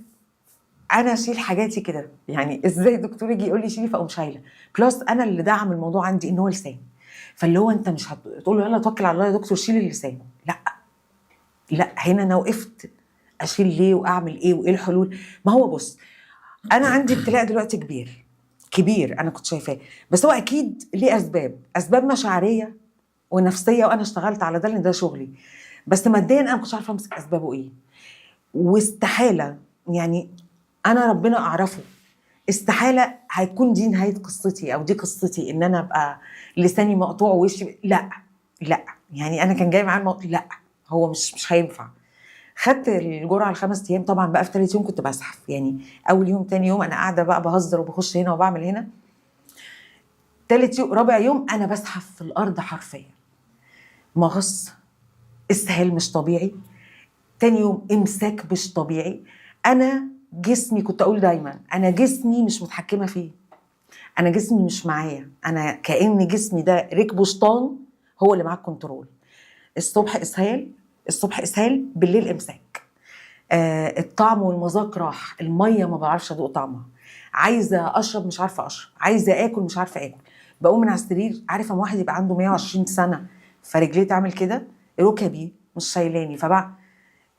انا اشيل حاجاتي كده؟ يعني ازاي الدكتور يجي يقول لي شيلي فاقوم شايله؟ بلس انا اللي دعم الموضوع عندي ان هو لسان. فاللي هو انت مش هتقول له يلا توكل على الله يا دكتور شيل اللسان، لا هنا انا وقفت اشيل ليه واعمل ايه وايه الحلول. ما هو بص، انا عندي ابتلاء دلوقتي كبير انا كنت شايفاه، بس هو اكيد ليه اسباب مشاعريه ونفسيه، وانا اشتغلت على ده لان ده شغلي. بس ماديا انا ما كنتش عارفه امسك اسبابه ايه، واستحاله يعني انا ربنا اعرفه، استحاله هيكون دي نهايه قصتي او دي قصتي ان انا ابقى لساني مقطوع ووشي. لا يعني انا كان جاي معايا الموضوع، لا هو مش هينفع. خدت الجرعه ال5 ايام، طبعا بقى في 3 يوم كنت بزحف. يعني اول يوم تاني يوم انا قاعده بقى بهزر وبخش هنا وبعمل هنا، تالت يوم رابع يوم انا بزحف في الارض حرفيا، مغص، اسهال مش طبيعي، تاني يوم امساك مش طبيعي. انا جسمي كنت اقول دايما انا جسمي مش متحكمه فيه، انا جسمي مش معايا، انا كأن جسمي ده ركبه شيطان هو اللي معاك كنترول. الصبح اسهال بالليل امساك. الطعم والمذاق راح، الميه ما بعرفش ادوق طعمها، عايزه اشرب مش عارفه اشرب، عايزه اكل مش عارفه اكل. بقوم من على السرير، عارفه اما واحد يبقى عنده 120 سنه فرجليه تعمل كده، ركبي مش شايلاني.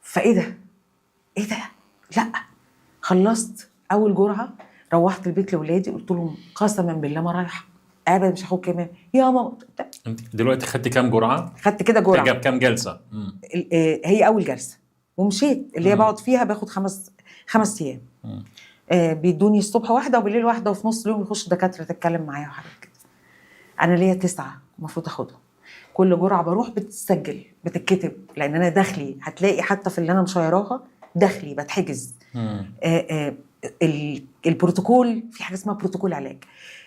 فايه ده لا. خلصت اول جرعه، روحت البيت لاولادي قلت لهم قسما بالله ما رايحه ابدا، مش هاخد كمان يا ماما. انت دلوقتي خدتي كام جرعه؟ خدت كده جرعه. كام جلسه؟ هي اول جلسه ومشيت، اللي هي بقعد فيها باخد 5 ايام. بيدوني الصبح واحده وبالليل واحده، وفي نص اليوم يخش دكاتره تتكلم معايا وحاجات كده. انا ليا 9 المفروض اخدهم، كل جرعه بروح بتتسجل بتتكتب، لان انا داخلي هتلاقي حتى في اللي انا مشيراها داخلي بتحجز. البروتوكول، في حاجه اسمها بروتوكول علاج،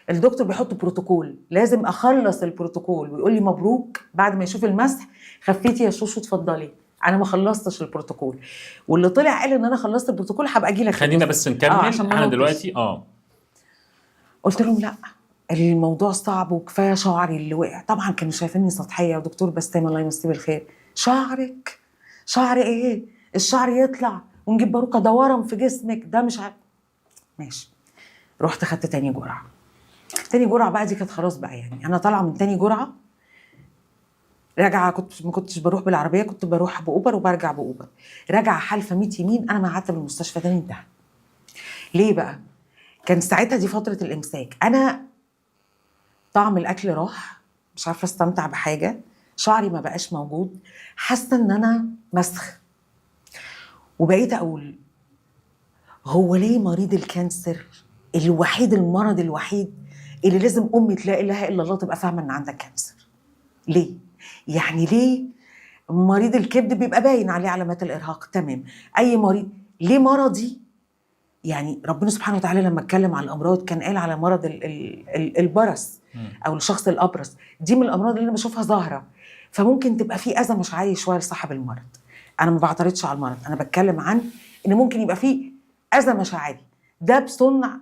الدكتور بيحط بروتوكول، لازم اخلص البروتوكول ويقول لي مبروك بعد ما يشوف المسح، خفيتي يا شوشو اتفضلي. انا ما خلصتش البروتوكول، واللي طلع قال ان انا خلصت البروتوكول هبقى اجي لك. خلينا بس نكمل عشان ما احنا نوقفش. دلوقتي قلت لهم لا، الموضوع صعب وكفايه شعري اللي وقع. طبعا كانوا شايفيني سطحيه، ودكتور بسام الله يمسيه بالخير، شعرك شعر ايه؟ الشعر يطلع ونجيب باروكه ده ورم في جسمك ده مش عارف. ماشي، رحت خدت تاني جرعه. تاني جرعه بقى دي كانت خلاص بقى، يعني انا طالعه من تاني جرعه راجعه، ما كنتش بروح بالعربيه، كنت بروح باوبر وبرجع باوبر. راجعه حالفه 100 يمين، انا ما قعدت بالمستشفى تاني، انتهى. ليه بقى؟ كان ساعتها دي فتره الامساك، انا طعم الاكل راح، مش عارفه استمتع بحاجه، شعري ما بقاش موجود، حاسه ان انا مسخ. وبقيت اقول هو ليه مريض الكانسر الوحيد، المرض الوحيد اللي لازم امي لا اله الا الله تبقى فاهمه ان عندك كانسر؟ ليه؟ يعني ليه مريض الكبد بيبقى باين عليه علامات الارهاق؟ تمام. اي مريض ليه مرضي؟ يعني ربنا سبحانه وتعالى لما اتكلم عن الامراض كان قال على مرض البرص او الشخص الابرص، دي من الامراض اللي انا بشوفها ظاهره، فممكن تبقى في اذى مش عالي شويه لصاحب المرض. انا ما بعترضش على المرض، انا بتكلم عن ان ممكن يبقى في اذى مش عالي، ده بصنع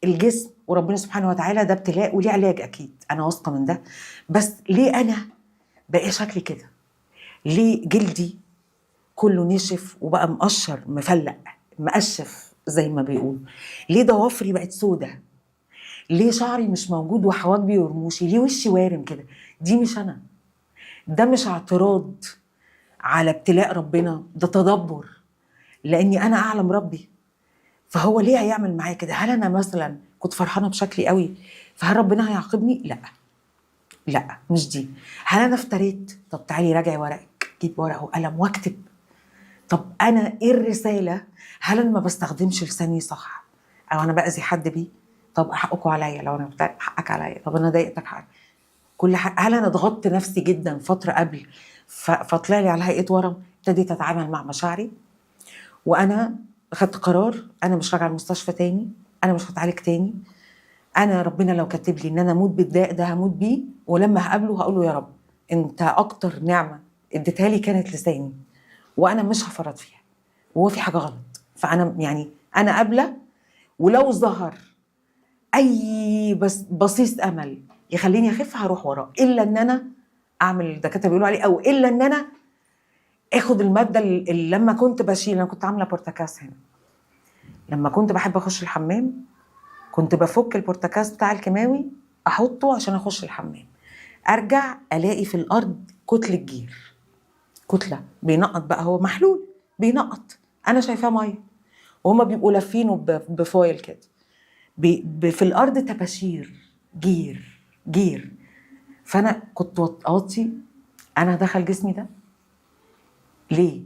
الجسم وربنا سبحانه وتعالى، ده ابتلاء وليه علاج اكيد، انا واثقه من ده. بس ليه انا بقى شكلي كده؟ ليه جلدي كله نشف وبقى مقشر مفلق مقشف زي ما بيقولوا؟ ليه ضوافري بقت سودة؟ ليه شعري مش موجود وحواجبي ورموشي؟ ليه وشي وارم كده؟ دي مش انا، ده مش اعتراض على ابتلاء ربنا، ده تدبر، لاني انا اعلم ربي. فهو ليه هيعمل معايا كده؟ هل انا مثلا كنت فرحانه بشكلي قوي فهل ربنا هيعاقبني؟ لا مش دي. هل انا افتريت؟ طب تعالي راجعي ورقك، جيب ورقه وقلم واكتب. طب انا ايه الرساله؟ هل انا ما بستخدمش لساني صح، او انا باذي حد بيه؟ طب حقكم عليا، لو انا حقك عليا، طب انا ضايقتك حق كل حق. هل انا ضغطت نفسي جدا فتره قبل فطلع لي على هيئه ورم؟ ابتديت اتعامل مع مشاعري، وانا خدت قرار، انا مش راجعه المستشفى تاني، انا مش هتعالج تاني. انا ربنا لو كاتب لي ان انا اموت بالداء ده هموت بيه، ولما هقابله هقول له يا رب انت اكتر نعمه اديتها لي كانت لساني، وانا مش هفرط فيها، وهو في حاجه غلط. فانا يعني انا قابله، ولو ظهر اي بس بصيص امل يخليني اخف هروح وراه، الا ان انا اعمل اللي الدكاتره بيقولوا عليه، او الا ان انا اخد الماده اللي لما كنت بشيل. انا كنت عامله بورتاكاس هنا، لما كنت بحب اخش الحمام كنت بفك البورتاكاس بتاع الكيماوي احطه عشان اخش الحمام، ارجع الاقي في الارض كتله جير، كتله بينقط بقى، هو محلول بينقط، انا شايفاه ميه، وهما بيبقوا لافينه بفويل كده، في الارض تباشير جير. فانا كنت اوطي، انا دخل جسمي ده ليه؟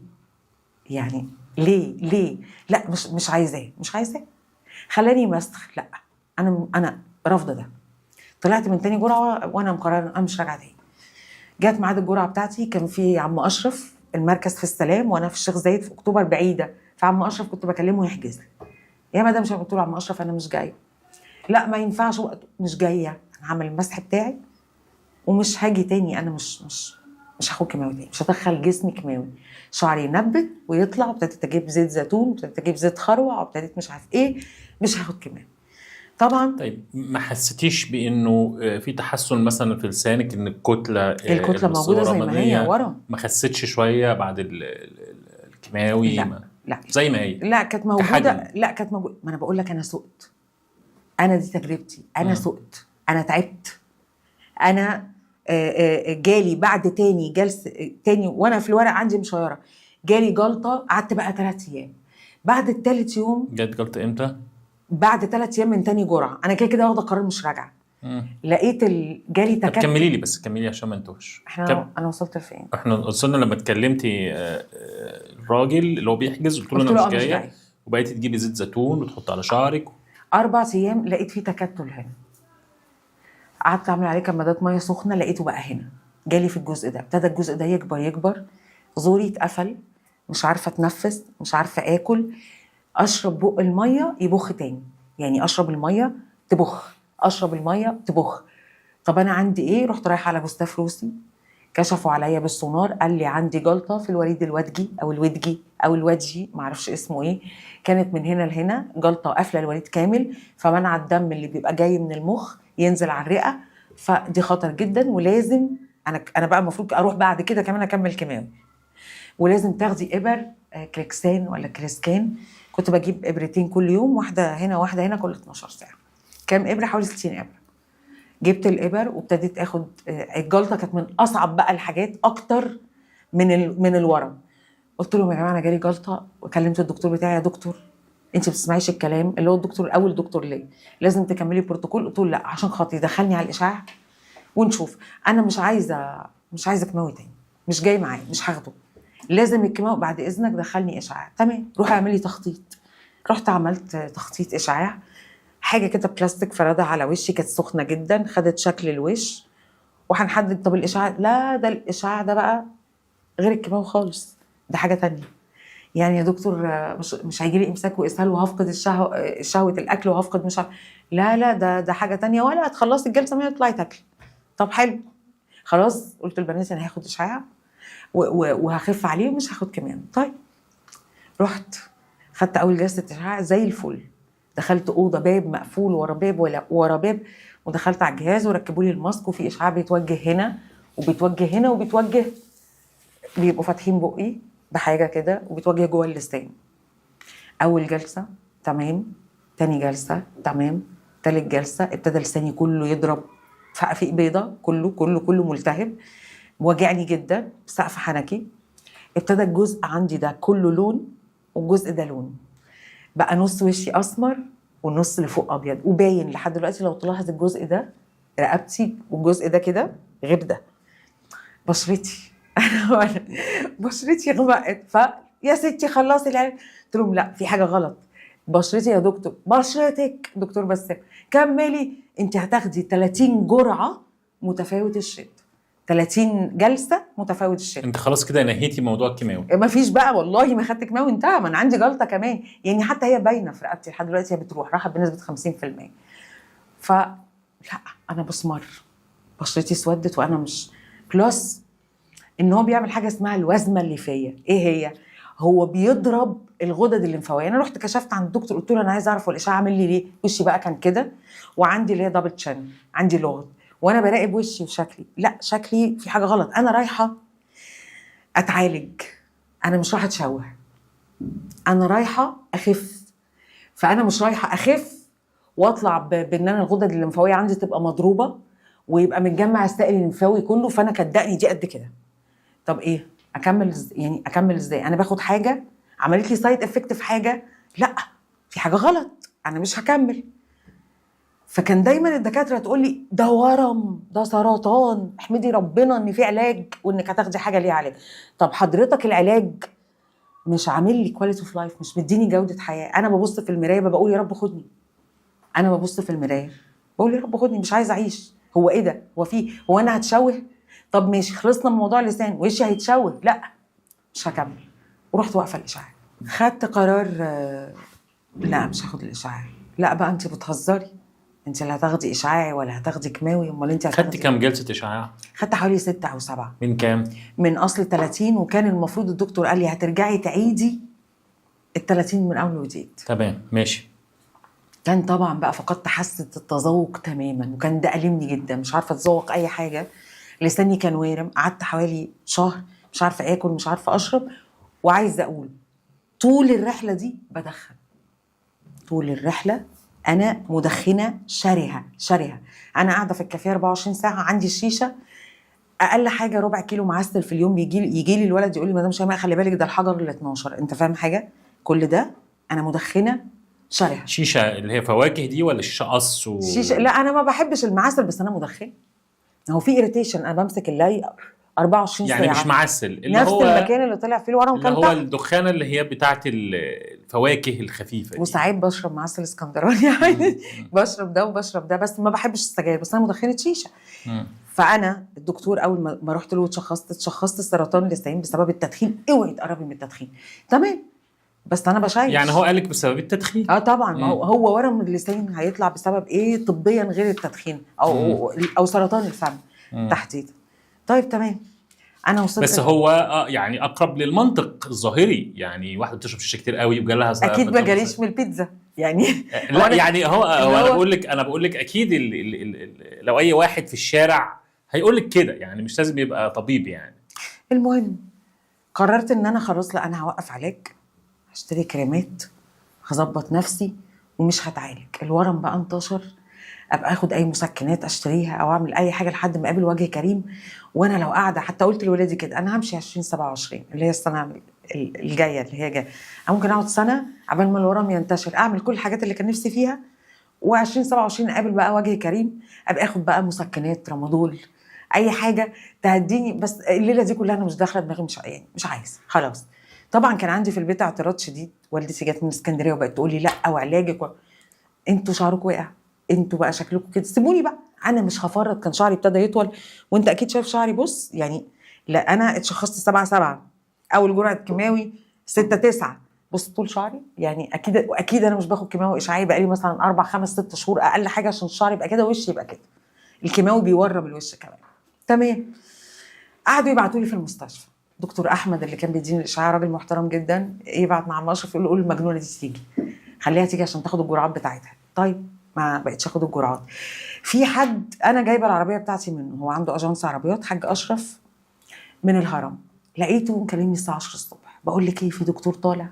يعني ليه؟ لا مش عايزاه، خلاني مسخ. لا انا رافضه ده. طلعت من تاني جرعه وانا مقرره انا مش راجعه تاني. جات ميعاد الجرعه بتاعتي، كان في عم اشرف المركز في السلام، وانا في الشيخ زايد في اكتوبر بعيده، فعم اشرف كنت بكلمه يحجز لي. يا مدام مش قلت له عم اشرف انا مش جايه، لا ما ينفعش، مش جايه، انا هعمل المسح بتاعي ومش هاجي تاني، انا مش هاخد كيماوي تاني، مش هدخل جسمي كيماوي، شعري ينبت ويطلع، وابتديت اجيب زيت زيتون، وابتديت اجيب زيت خروع، وابتديت مش عارف ايه، مش هاخد كيماوي طبعا. طيب ما حسيتيش بانه في تحسن مثلا في لسانك، ان الكتله موجوده زي ما هي ورا؟ ما خسيتش شويه بعد الكيماوي؟ لا زي ما هي؟ لا كانت موجوده، ما انا بقول لك انا سقت، انا دي تجربتي، انا سقت، انا تعبت، انا جالي بعد تاني جلسه تاني وانا في الورق عندي مشيره، جالي جلطه، قعدت بقى 3 ايام. بعد الثالث يوم جت جلطه امتى؟ بعد 3 ايام من تاني جرعه، انا كده واخده قرار مش راجعه. لقيت جالي تكتل. طب كملي لي بس، كملي عشان ما انتوش. انا وصلت لفين؟ احنا وصلنا لما اتكلمتي الراجل اللي هو بيحجز، قلت له انا مش جايه، وبقيتي تجيبي زيت زيتون وتحطي على شعرك. 4 ايام لقيت فيه تكتل هنا، قعدت اعمل عليه كمادات ميه سخنه، لقيته بقى هنا، جالي في الجزء ده، ابتدى الجزء ده يكبر، زوري اتقفل، مش عارفه اتنفس، مش عارفه اكل، اشرب بق الميه يبخ تاني، يعني اشرب الميه تبخ، اشرب الميه تبخ. طب انا عندي ايه؟ رحت رايحه على جوستاف روسي، كشفوا عليا بالسونار، قال لي عندي جلطه في الوريد الودجي او الودجي او الودجي، معرفش اسمه ايه، كانت من هنا لهنا جلطه قافله الوريد كامل، فمنع الدم اللي بيبقى جاي من المخ ينزل على الرئه، فدي خطر جدا، ولازم انا بقى المفروض اروح بعد كده كمان اكمل كيماوي، ولازم تاخدي ابر كليكسان ولا كريسكان. كنت بجيب ابرتين كل يوم، واحده هنا واحده هنا، كل 12 ساعه. كام ابره؟ حوالي 60 ابره. جبت الابر وابتديت اخد. الجلطه كانت من اصعب بقى الحاجات، اكتر من الورم. قلت لهم يا جماعه انا جالي جلطه، وكلمت الدكتور بتاعي، يا دكتور انت ما بتسمعيش الكلام، اللي هو الدكتور الاول دكتور ليه، لازم تكملي البروتوكول. قلت له لا، عشان خاطري دخلني على الاشعاع ونشوف. انا مش عايزه كيماوي تاني، مش جاي معايا، مش هاخده، لازم الكيماوي، بعد اذنك دخلني اشعاع. تمام، روحي اعملي تخطيط. رحت عملت تخطيط اشعاع، حاجه كده بلاستيك فردها على وشي، كانت سخنه جدا، خدت شكل الوش. وهنحدد. طب الاشعاع؟ لا، ده الاشعاع ده بقى غير الكيماوي خالص، ده حاجه تانية. يعني يا دكتور مش هيجي لي امساك واسهال وهفقد شهوه الاكل وهفقد مش عارف. لا لا، ده حاجه تانية، ولا هتخلصي الجلسه ما تطلعي تاكلي. طب حلو، خلاص. قلت للبنات انا هاخد اشعاع وهخف عليه ومش هاخد كيماوي. طيب، رحت خدت اول جلسه اشعاع زي الفل، دخلت اوضه باب مقفول ورا باب ورا باب، ودخلت على الجهاز وركبوا لي الماسك، وفي اشعاع بيتوجه هنا وبيتوجه هنا وبيتوجه، بيبقوا فاتحين بقي بحاجه كده وبيتوجه جوه اللسان. اول جلسه تمام، تاني جلسه تمام، تالت جلسه ابتدى لساني كله يضرب فقفيق بيضه، كله كله كله ملتهب، وجعني جدا، سقف حنكي. ابتدى الجزء عندي ده كله لون، والجزء ده لون، بقى نص وشي اسمر والنص اللي فوق ابيض، وباين لحد دلوقتي لو تلاحظ الجزء ده رقبتي، والجزء ده كده غير ده. بشرتي بشرتي غمقت. فيا ستي خلصي العلاج. قلت لهم لا، في حاجه غلط. بشرتي يا دكتور؟ بشرتك دكتور بسام، كملي، انت هتاخدي 30 جرعه متفاوت الشد، 30 جلسه متفاوت الشد. انت خلاص كده نهيتي موضوع الكيماوي؟ ما فيش بقى، والله ما خدت كيماوي، انتهى. ما انا عندي جلطه كمان، يعني حتى هي باينه في رقبتي لحد دلوقتي، هي بتروح راحه بنسبه 50%. لا، انا بسمر، بشرتي اسودت، وانا مش بلس ان هو بيعمل حاجه اسمها الوزمه الليفيه. ايه هي؟ هو بيضرب الغدد الليمفاويه. انا رحت كشفت عند الدكتور، قلت له انا عايزه اعرف الاشعاع عامل لي ليه. وشي بقى كان كده، وعندي اللي هي دبل تشن، عندي لغط، وانا براقب وشي وشكلي، لا شكلي في حاجه غلط. انا رايحه اتعالج، انا مش رايحه اتشوه، انا رايحه اخف. فانا مش رايحه اخف واطلع بان انا الغدد الليمفاويه عندي تبقى مضروبه ويبقى متجمع السائل الليمفاوي كله، فانا كدقني دي قد كده. طب ايه يعني اكمل ازاي؟ انا باخد حاجه عملت لي سايد افكت في حاجه، لا في حاجه غلط، انا مش هكمل. فكان دايما الدكاتره تقول لي ده ورم، ده سرطان، احمدي ربنا ان في علاج وانك هتاخدي حاجه ليها علاج. طب حضرتك العلاج مش عامل لي كواليتي اوف لايف، مش مديني جوده حياه. انا ببص في المرايه بقول يا رب خدني، انا ببص في المرايه بقول يا رب خدني، مش عايزه اعيش. هو ايه ده؟ هو انا هتشوه؟ طب ماشي، خلصنا من موضوع اللسان، وشي هيتشوه؟ لا مش هكمل. ورحت واقفه الاشعاع. خدت قرار لا مش هاخد الاشعاع. لا بقى انت بتهزري، انت لا هتاخدي اشعاعي ولا هتاخدي كيماوي، امال انت هتاخدي؟ خدتي كام جلسه اشعاع؟ خدت حوالي 6 أو 7. من كام؟ من اصل 30، وكان المفروض الدكتور قال لي هترجعي تعيدي ال 30 من اول وجديد. تمام ماشي. كان طبعا بقى فقدت حاسه التذوق تماما، وكان ده ألمني جدا، مش عارفه اتذوق اي حاجه، لساني كان وارم. قعدت حوالي شهر مش عارفه اكل، مش عارفه اشرب، وعايزه اقول طول الرحله دي بدخن، طول الرحله انا مدخنه شرهه. انا قاعده في الكافيه 24 ساعه، عندي الشيشه، اقل حاجه ربع كيلو معسل في اليوم. يجي لي الولد يقول لي مدام شيماء خلي بالك ده الحجر ال 12، انت فاهم حاجه؟ كل ده انا مدخنه شرهه. شيشه اللي هي فواكه دي ولا شيشه قص شيشه؟ لا انا ما بحبش المعسل، بس انا مدخنه. هو في اريتيشن، انا بمسك اللاي 24 يعني ساعه. مش معسل، اللي نفس هو المكان اللي طلع فيه الورم اللي كان هو تحت. الدخانه اللي هي بتاعت الفواكه الخفيفه دي. وساعات بشرب معسل اسكندراني عادي، بشرب ده وبشرب ده، بس ما بحبش السجاير، بس انا مدخنه شيشه. فانا الدكتور اول ما رحت له اتشخصت سرطان اللسان بسبب التدخين. اوعي تقربي من التدخين. تمام، بس انا بشايش. يعني هو قالك بسبب التدخين؟ طبعا. ما هو ورم اللسان هيطلع بسبب ايه طبيا غير التدخين او سرطان الفم تحديدا. طيب تمام، انا وصلت. بس هو يعني اقرب للمنطق الظاهري، يعني واحده بتشرب شيشه كتير قوي وجالها اكيد ما جاليش من البيتزا يعني. لا يعني هو انا بقول لك اكيد لو اي واحد في الشارع هيقول لك كده، يعني مش لازم يبقى طبيب يعني. المهم قررت ان انا خلاص، لا انا هوقف علاج، هشتري كريمات، هظبط نفسي ومش هتعالج. الورم بقى انتشر، ابقى اخد اي مسكنات اشتريها او اعمل اي حاجه لحد ما اقابل وجه كريم. وانا لو قاعده، حتى قلت لولادي كده، انا همشي 2027 اللي هي السنه الجايه اللي هي جايه، انا ممكن اقعد سنه عبال ما الورم ينتشر، اعمل كل الحاجات اللي كان نفسي فيها، و2027 اقابل بقى وجه كريم، ابقى اخد بقى مسكنات رمضول، اي حاجه تهديني. بس الليله دي كلها انا مش داخله دماغي، مش عايز خلاص. طبعا كان عندي في البيت اعتراض شديد، والدتي جت من اسكندريه وبقت تقول لي لا وعلاجك انتوا شعركم وقع، انتوا بقى شكلكم كده، سيبوني بقى انا مش هفرط. كان شعري ابتدى يطول، وانت اكيد شايف شعري، بص يعني. لا انا اتشخصت 7/7، اول جرعه كيماوي 6/9. بص طول شعري يعني، اكيد انا مش باخد كيماوي اشعاعي بقالي مثلا 4 5 6 شهور اقل حاجه عشان الشعر يبقى كده وشي يبقى كده. الكيماوي بيورم الوش كمان. تمام، قعدوا يبعتوا لي في المستشفى. دكتور احمد اللي كان بيديني الاشعاع راجل محترم جدا، يبعت مع اشرف يقول له المجنونه دي تيجي، خليها تيجي عشان تاخد الجرعات بتاعتها. طيب ما بقتش اخد الجرعات. في حد انا جايبه العربيه بتاعتي منه، هو عنده اجنس عربيات، حاج اشرف من الهرم، لقيته مكلمني الساعه 10 الصبح، بقول لك ايه، في دكتور طالع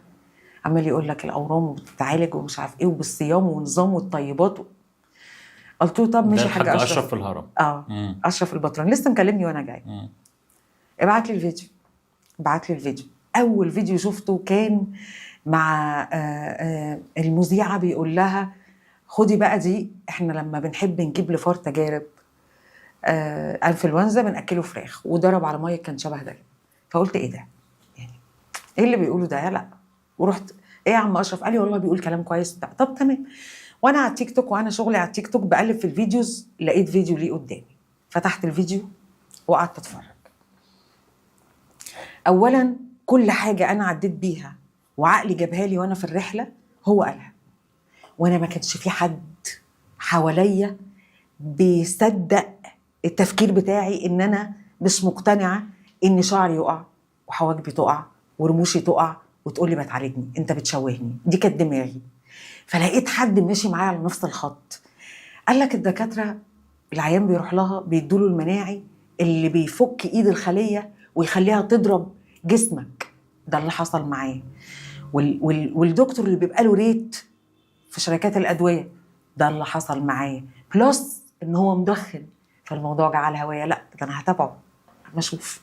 عمال يقول لك الاورام وبتتعالج ومش عارف ايه وبالصيام ونظام والطيبات قلت له طب ماشي حاج اشرف في الهرم. اشرف البطران لسه مكلمني وانا جاي. ابعت لي الفيديو. بعت لي الفيديو. اول فيديو شفته كان مع المذيعه بيقول لها خدي بقى دي، احنا لما بنحب نجيب لفار تجارب انفلونزا بناكله فراخ، وضرب على ميه كان شبه ده. فقلت ايه ده يعني، ايه اللي بيقوله ده؟ لا. ورحت ايه يا عم اشرف؟ قال لي والله بيقول كلام كويس بتاع. طب تمام. وانا على التيك توك، وانا شغلي على التيك توك بقلب في الفيديوز، لقيت فيديو ليه قدامي، فتحت الفيديو وقعدت اتفرج. اولا كل حاجه انا عديت بيها وعقلي جابها لي وانا في الرحله هو قالها، وانا ما كانش في حد حواليا بيصدق التفكير بتاعي، ان انا مش مقتنعه ان شعري يقع وحواجبي تقع ورموشي تقع وتقول لي بتعالجني، انت بتشوهني. دي كانت دماغي. فلقيت حد ماشي معايا على نفس الخط. قال لك الدكاتره العيان بيروح لها بيدوله المناعي اللي بيفك ايد الخليه ويخليها تضرب جسمك. ده اللي حصل معاه. والدكتور اللي بيبقى له ريت في شركات الادويه، ده اللي حصل معاه. بلس ان هو مدخن، فالموضوع جه على الهوايه. لا ده انا هتابعه ما اشوف.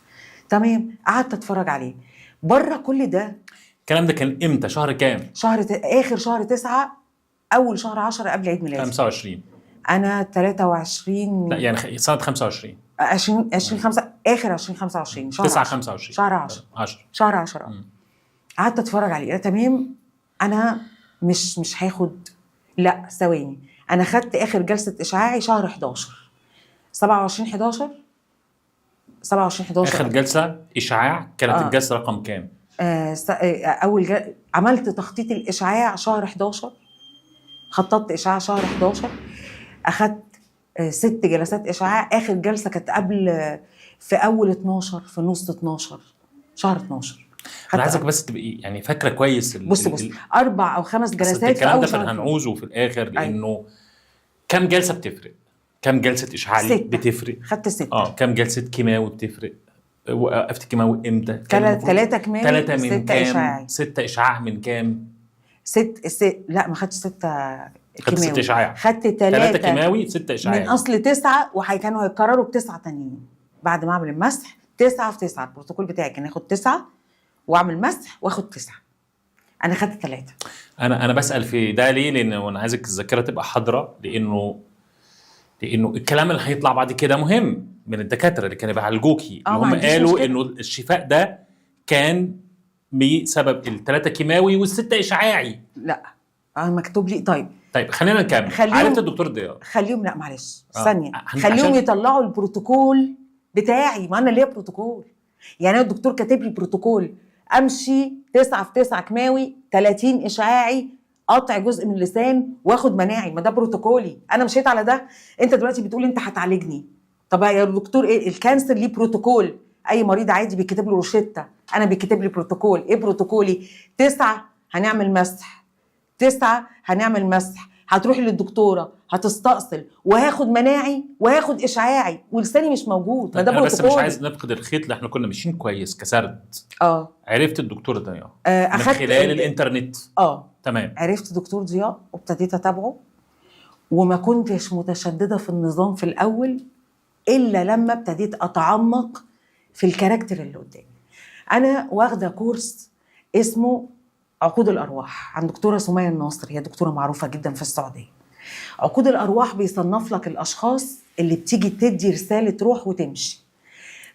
تمام، قعدت اتفرج عليه. بره كل ده، الكلام ده كان امتى؟ شهر كام؟ اخر شهر 9 اول شهر 10 قبل عيد ميلادي. 25. انا 23. لا يعني سنه 25. 20 اخر 2025 شهر 9/25 شهر 10 شهر 10. قعدت اتفرج عليه. تمام، انا مش هاخد. لا ثواني، انا خدت اخر جلسه اشعاعي شهر 11 27/11 اخر جلسه اشعاع كانت الجلسه رقم كام؟ عملت تخطيط الاشعاع شهر 11، خططت اشعاع شهر 11، اخدت 6 جلسات اشعاع. اخر جلسه كانت قبل في اول 12 في نص 12 شهر 12. انا عايزك بس تبقي يعني فاكره كويس. بص 4 أو 5 جلسات في الكلام اول ده شهر. هنعوزه في الاخر، لانه كم جلسه بتفرق؟ كم جلسه اشعاع بتفرق؟ خدت 6. كم جلسه كيماوي بتفرق؟ وقفت كيماوي امتى؟ 3 كيماوي 3 من 6 كام؟ إشعاعي. 6 اشعاع من كام؟ 6 لا ما خدتش 6 خدت 6 اشعاع. خدت 3 كيماوي 6 اشعاع من اصل 9، وكانوا هيكرروا ب9 تانيين بعد ما اعمل المسح. 9 في 9 البروتوكول بتاعي كان ياخد 9 واعمل مسح واخد 9. انا خدت 3. انا بسال في ده ليه؟ لان انا عايزك الذاكره تبقى حاضره، لانه الكلام اللي هيطلع بعد كده مهم من الدكاتره اللي كانوا بيعالجوكي، اللي هم قالوا انه الشفاء ده كان بسبب ال3 كيماوي وال6 اشعاعي. لا انا مكتوب لي. طيب خلينا نكمل. عرفت الدكتور ضياء؟ خليهم، لا معلش ثانيه، عشان خليهم يطلعوا البروتوكول بتاعي، ما انا ليا بروتوكول. يعني انا الدكتور كاتب لي بروتوكول امشي 9 في 9 كيماوي 30 اشعاعي قطع جزء من اللسان واخد مناعي، ما ده بروتوكولي، انا مشيت على ده. انت دلوقتي بتقول انت هتعالجني، طب يا دكتور ايه الكانسر؟ ليه بروتوكول. اي مريض عادي بيكتب له روشته، انا بيكتب لي بروتوكول. ايه بروتوكولي؟ 9 هنعمل مسح، 9 هنعمل مسح، هتروحي للدكتوره هتستأصل وهاخد مناعي وهاخد اشعاعي ولساني مش موجود، ما ده انا بروتوكول. بس مش عايز نفقد الخيط اللي احنا كنا ماشيين كويس كسرد. عرفت الدكتور ضياء من خلال الانترنت. تمام. عرفت دكتور ضياء وابتديت اتابعه، وما كنتش متشدده في النظام في الاول الا لما ابتديت اتعمق في الكاركتر اللي قدامي. انا واخده كورس اسمه عقود الارواح عند دكتوره سمية الناصر، هي دكتوره معروفه جدا في السعوديه. عقود الارواح بيصنف لك الاشخاص اللي بتيجي تدي رساله روح وتمشي.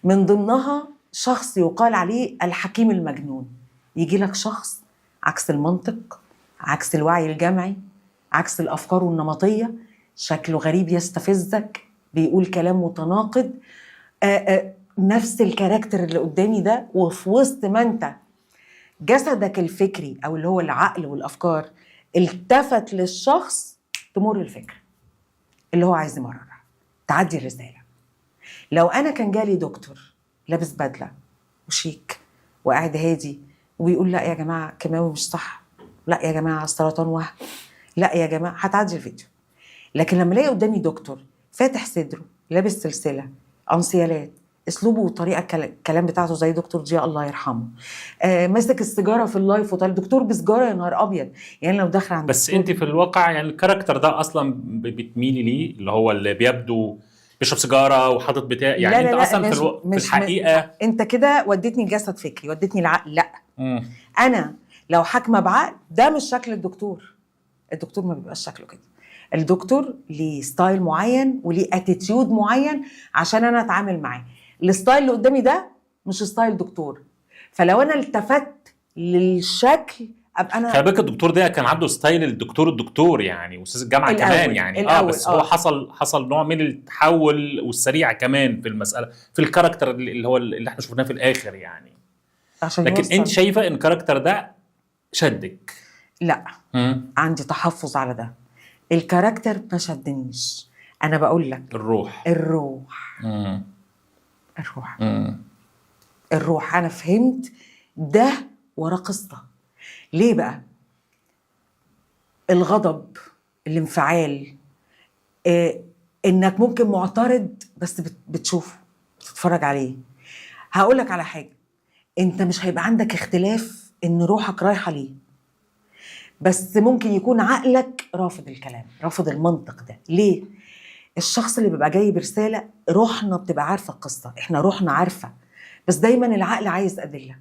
من ضمنها شخص يقال عليه الحكيم المجنون. يجي لك شخص عكس المنطق، عكس الوعي الجمعي، عكس الافكار النمطيه، شكله غريب يستفزك، بيقول كلام متناقض. نفس الكاركتر اللي قدامي ده، وفي وسط ما انت جسدك الفكري او اللي هو العقل والافكار التفت للشخص، تمر الفكره اللي هو عايز يمررها، تعدي الرساله. لو انا كان جالي دكتور لابس بدله وشيك وقاعد هادي وبيقول لا يا جماعه كيماوي مش صح، لا يا جماعه السرطان وهم، لا يا جماعه، هتعدي الفيديو. لكن لما الاقي قدامي دكتور فاتح صدره لابس سلسله انسيالات، اسلوبه وطريقه الكلام بتاعته زي دكتور ضياء الله يرحمه، ماسك السيجاره في اللايف وطالع دكتور بسجاره يا نهار ابيض. يعني لو داخل عند بس انت في الواقع يعني الكاركتر ده اصلا بتميلي ليه، اللي هو اللي بيبدو بيشرب سيجاره وحاطط بتاع، يعني لا انت لا اصلا في الحقيقه انت كده وديتني جسد فكري، وديتني العقل. لا انا لو حاكمه بعقل ده مش شكل الدكتور. الدكتور ما بيبقاش شكله كده. الدكتور ليه ستايل معين وليه اتيتيود معين عشان انا اتعامل معاه. الستايل اللي قدامي ده مش ستايل دكتور، فلو انا التفت للشكل ابقى انا. خلي بالك الدكتور ده كان عنده ستايل الدكتور يعني استاذ الجامعه كمان يعني بس هو حصل نوع من التحول والسريع كمان في المساله، في الكاركتر اللي هو اللي احنا شفناه في الاخر يعني. لكن انت شايفه ان الكاركتر ده شدك؟ لا عندي تحفظ على ده. الكاركتر ما شدنيش، انا بقول لك الروح. الروح انا فهمت ده ورا قصه. ليه بقى؟ الغضب، الانفعال، انك ممكن معترض بس بتشوفه بتتفرج عليه. هقول لك على حاجه، انت مش هيبقى عندك اختلاف ان روحك رايحه ليه، بس ممكن يكون عقلك رافض الكلام، رافض المنطق ده. ليه؟ الشخص اللي بيبقى جاي برساله روحنا بتبقى عارفه القصه، احنا روحنا عارفه، بس دايما العقل عايز ادله،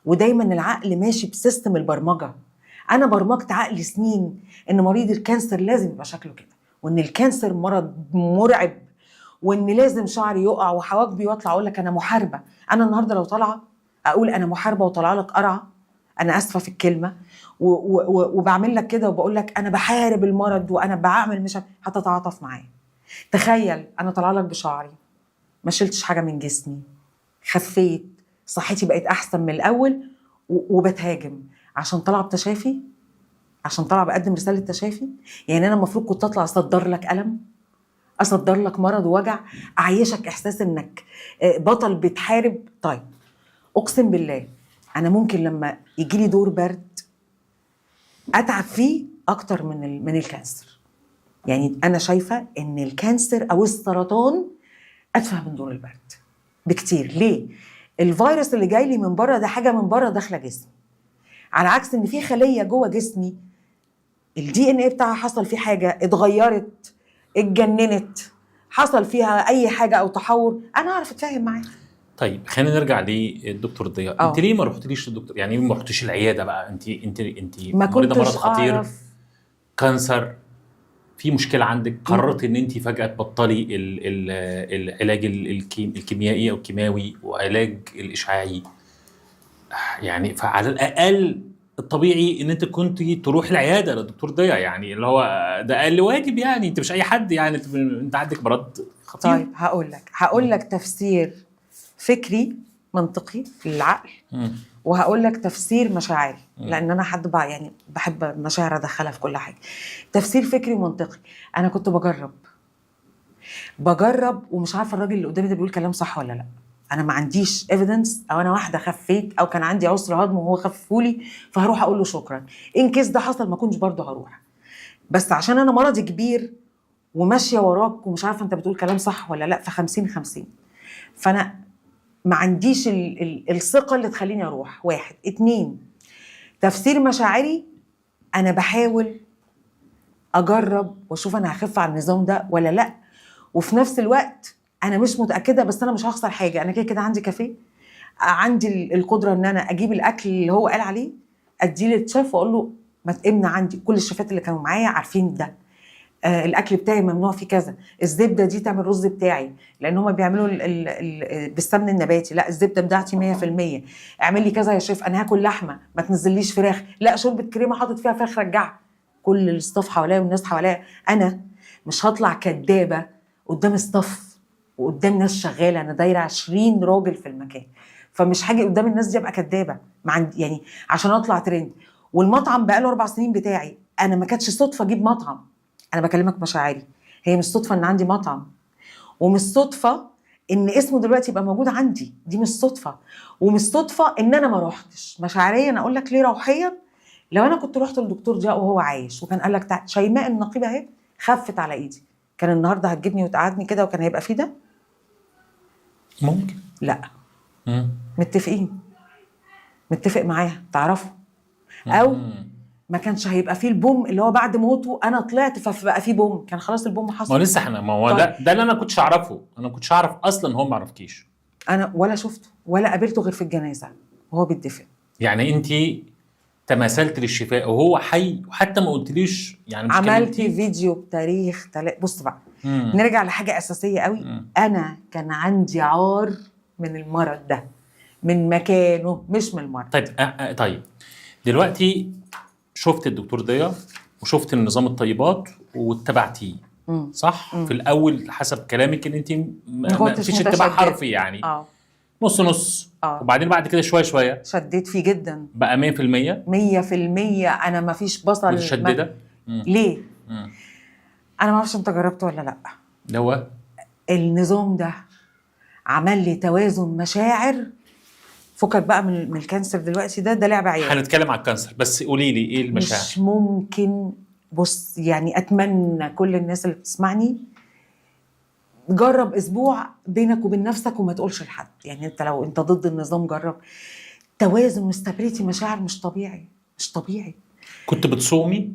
ودايما العقل ماشي بسيستم البرمجه. انا برمجت عقلي سنين ان مريض الكانسر لازم يبقى شكله كده، وان الكانسر مرض مرعب، وان لازم شعري يقع وحواجبي واطلع اقول لك انا محاربه. انا النهارده لو طالعه اقول انا محاربه وطالعه لك قرعه، انا اسفه في الكلمه، وبعمل لك كده وبقول لك انا بحارب المرض وانا بعمل، مش هتتعاطف معايا. تخيل انا طالعه لك بشعري، ما شلتش حاجه من جسمي، خفيت، صحتي بقت احسن من الاول، وبتهاجم عشان طلع بتشافي، عشان طلع بقدم رساله تشافي. يعني انا المفروض كنت اطلع اصدر لك الم، اصدر لك مرض ووجع، اعيشك احساس انك بطل بتحارب. طيب اقسم بالله انا ممكن لما يجي لي دور برد اتعب فيه اكتر من الكانسر. يعني انا شايفه ان الكانسر او السرطان اتفه من دور البرد بكتير. ليه؟ الفيروس اللي جاي لي من بره ده حاجه من بره داخله جسمي، على عكس ان في خليه جوه جسمي الدي ان ايه بتاعها حصل فيه حاجه، اتغيرت، اتجننت، حصل فيها اي حاجه او تحور، انا اعرف اتفاهم معاها. طيب خلينا نرجع للدكتور ضياء. انت ليه ما رحتيش للدكتور؟ يعني ليه ما رحتيش العياده بقى؟ انت مريضه مرض خطير، كانسر، في مشكله عندك، قررت ان انت فجاه تبطلي العلاج الكيميائي او الكيماوي وعلاج الاشعاعي. يعني فعلى الاقل الطبيعي ان انت كنت تروح العياده للدكتور ضياء، يعني اللي هو ده اقل واجب، يعني انت مش اي حد، يعني انت عندك مرض خطير. طيب هقول لك تفسير فكري منطقي للعقل، وهقول لك تفسير مشاعري، لان انا حد بقى يعني بحب المشاعر ادخلها في كل حاجه. تفسير فكري ومنطقي، انا كنت بجرب ومش عارفه الراجل اللي قدامي ده بيقول كلام صح ولا لا. انا ما عنديش ايفيدنس، او انا واحده خفيت او كان عندي عسر هضم وهو خففولي، فهروح اقول له شكرا. ان كيس ده حصل ما كنتش برضه هروح، بس عشان انا مرضي كبير وماشيه وراك ومش عارفه انت بتقول كلام صح ولا لا، ف50-50. فانا ما عنديش الثقه اللي تخليني اروح. 1 2 تفسير مشاعري، انا بحاول اجرب واشوف انا هخف على النظام ده ولا لا، وفي نفس الوقت انا مش متاكده، بس انا مش هخسر حاجه، انا كده كده عندي كافيه، عندي القدره ان انا اجيب الاكل اللي هو قال عليه، اديه للشيف واقول له ما تقمنا. عندي كل الشيفات اللي كانوا معايا عارفين ده. الاكل بتاعي ممنوع فيه كذا، الزبده دي تعمل رز بتاعي لان هم بيعملوا بالسمن النباتي، لا الزبده بتاعتي 100%. اعمل لي كذا يا شيف، انا هاكل لحمه ما تنزليش فراخ، لا شوربه كريمه حاطط فيها فراخ رجعها. كل الاستاف حواليا والناس حواليا، انا مش هطلع كدابه قدام استاف وقدام ناس شغاله، انا دايره 20 راجل في المكان، فمش هاجي قدام الناس دي ابقى كدابه يعني عشان اطلع ترند. والمطعم بقاله 4 سنين بتاعي، انا ما كانتش صدفه اجيب مطعم، انا بكلمك مشاعري. هي مش صدفه ان عندي مطعم، ومش صدفه ان اسمه دلوقتي يبقى موجود عندي، دي مش صدفه. ومش صدفه ان انا ما روحتش. مشاعريا اقول لك ليه روحيا، لو انا كنت رحت للدكتور ضياء وهو عايش وكان قال لك شيماء النقيبه اهي خفت على ايدي، كان النهارده هتجيبني وتقعدني كده وكان هيبقى فيه ده؟ ممكن. لا. متفق معايا تعرفه. او ما كانش هيبقى فيه البوم اللي هو بعد موته انا طلعت فبقى فيه بوم، كان خلاص البوم حصل. ما لسه احنا، ما هو ده اللي انا كنتش اعرفه، انا كنتش اعرف اصلا هو ما عرفكيش. انا ولا شفته ولا قابلته غير في الجنازه وهو بيتدفن. يعني انت تماثلت للشفاء وهو حي، وحتى ما قلتليش يعني مش عملت فيديو بتاريخ بص بقى، نرجع لحاجه اساسيه قوي. انا كان عندي عار من المرض ده، من مكانه مش من المرض. طيب طيب دلوقتي شفت الدكتور ضياء وشفت النظام الطيبات واتبعتيه، صح؟ في الاول حسب كلامك ان انت ما فيش اتباع حرفي، يعني نص نص. وبعدين بعد كده شويه شديت فيه جدا بقى 100%. انا ما فيش بصل متشدده. ليه؟ انا ما اعرفش انت جربته ولا لا. ده هو النظام ده عمل لي توازن مشاعر، فكك بقى من الكانسر دلوقتي، ده لعبه عيال. هنتكلم على الكانسر، بس قولي لي ايه المشاعر. مش ممكن. بص يعني اتمنى كل الناس اللي بتسمعني جرب اسبوع بينك وبين نفسك وما تقولش لحد، يعني انت لو انت ضد النظام جرب توازن واستابيليتي مشاعر. مش طبيعي. كنت بتصومي؟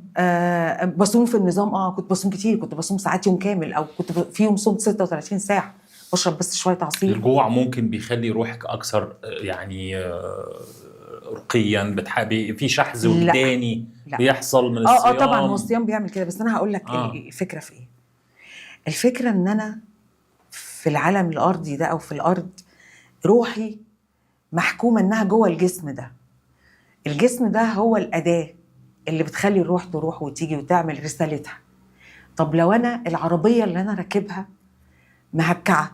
بصوم في النظام. كنت بصوم كتير، كنت بصوم ساعات يوم كامل، او كنت في يوم صمت 36 ساعه بشرب بس شويه عصير. الجوع ممكن بيخلي روحك اكثر يعني رقيا، في شحذ وجداني بيحصل من الصيام. طبعا هو الصيام بيعمل كده، بس انا هقول لك الفكره في ايه. الفكره ان انا في العالم الارضي ده او في الارض روحي محكومه انها جوه الجسم ده. الجسم ده هو الاداه اللي بتخلي الروح تروح وتيجي وتعمل رسالتها. طب لو انا العربيه اللي انا راكبها مهكعه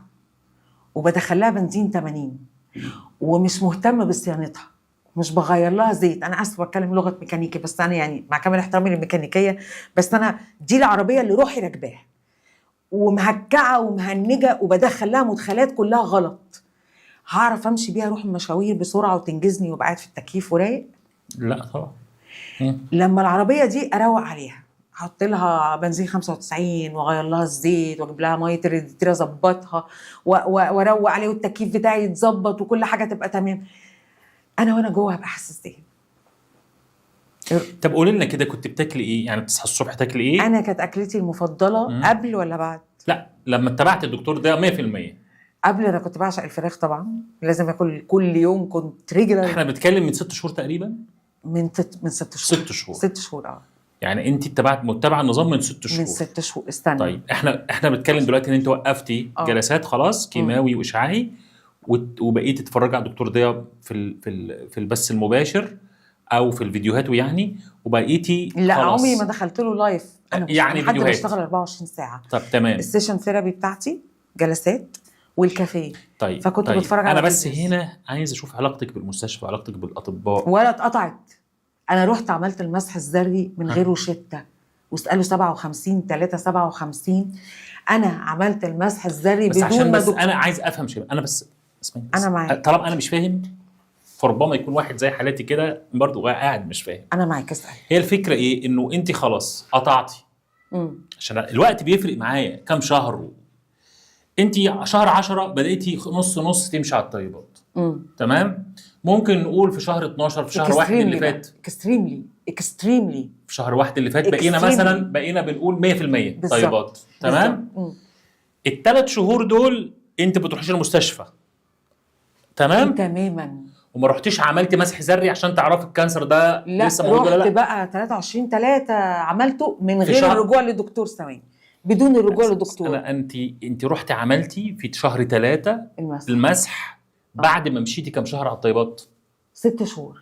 وبدخلها بنزين 80 ومش مهتمه بصيانتها، مش بغير لها زيت، انا اسفه بتكلم لغه ميكانيكي بس انا يعني مع كامل احترامي للميكانيكيه، بس انا دي العربيه اللي روحي راكباها ومهكعه ومهنجه وبدخل لها مدخلات كلها غلط، هعرف امشي بيها اروح المشاوير بسرعه وتنجزني وابقى قاعد في التكييف ورايق؟ لا طبعا. لما العربيه دي اروق عليها، احط لها بنزين 95 واغير لها الزيت واجيب لها ميه الريديتير اظبطها واروق عليه والتكييف بتاعي يتظبط وكل حاجه تبقى تمام، انا وانا جوه هبقى حاسس ايه؟ طب قولي لنا كده، كنت بتاكلي ايه؟ يعني بتصحى الصبح تاكلي ايه؟ انا كانت اكلتي المفضله قبل ولا بعد؟ لا لما اتبعت الدكتور ده 100%. قبل انا كنت بعشق الفراخ طبعا، لازم اكل كل يوم، كنت ريجولار. احنا بنتكلم من 6 شهور تقريبا. من 6 شهور. 6 شهور يعني انت متبعه النظام من 6 شهور. من 6 شهور. استنى. طيب احنا بنتكلم دلوقتي ان انت وقفتي جلسات خلاص كيماوي واشعاعي وبقيتي تتفرجي على الدكتور ضياء في البث المباشر او في الفيديوهات يعني، وبقيتي لا خلاص عمري ما دخلت له لايف. انا يعني أنا حد فيديوهات. بشتغل 24 ساعه. طب تمام. السيشن ثيرابي بتاعتي جلسات والكافيه. طيب فكنت طيب. بتفرج على انا بس فيديوز. هنا عايز اشوف علاقتك بالمستشفى، علاقتك بالاطباء. ولا اتقطعت. انا رحت عملت المسح الذري من غير روشته، واسالوا 57 357. انا عملت المسح الذري بس بدون عشان ما بس انا عايز افهم شيء. انا بس اسمعني بس. أنا معاك. طالما انا مش فاهم، فربما يكون واحد زي حالاتي كده برضه قاعد مش فاهم. انا معاك، اسال. هي الفكره ايه؟ انه انت خلاص قطعتي، عشان الوقت بيفرق معايا كام شهر. انت شهر 10 بدأتي نص نص تمشي على الطيبات. تمام. ممكن نقول في شهر 12 في شهر 1 اللي فات، اكستريملي في شهر 1 اللي فات بقينا بنقول 100% طيبات. تمام. ال3 شهور دول انت بتروحيش المستشفى. تمام تماما. وما رحتيش عملتي مسح ذري عشان تعرفي الكانسر ده لسه موجود ولا لا؟ رحت بقى 23/3 عملته من غير الرجوع لدكتور ثواني، بدون الرجوع لدكتور. انت رحتي عملتي في شهر 3 المسح بعد ما مشيتي كام شهر على الطيبات؟ 6 شهور.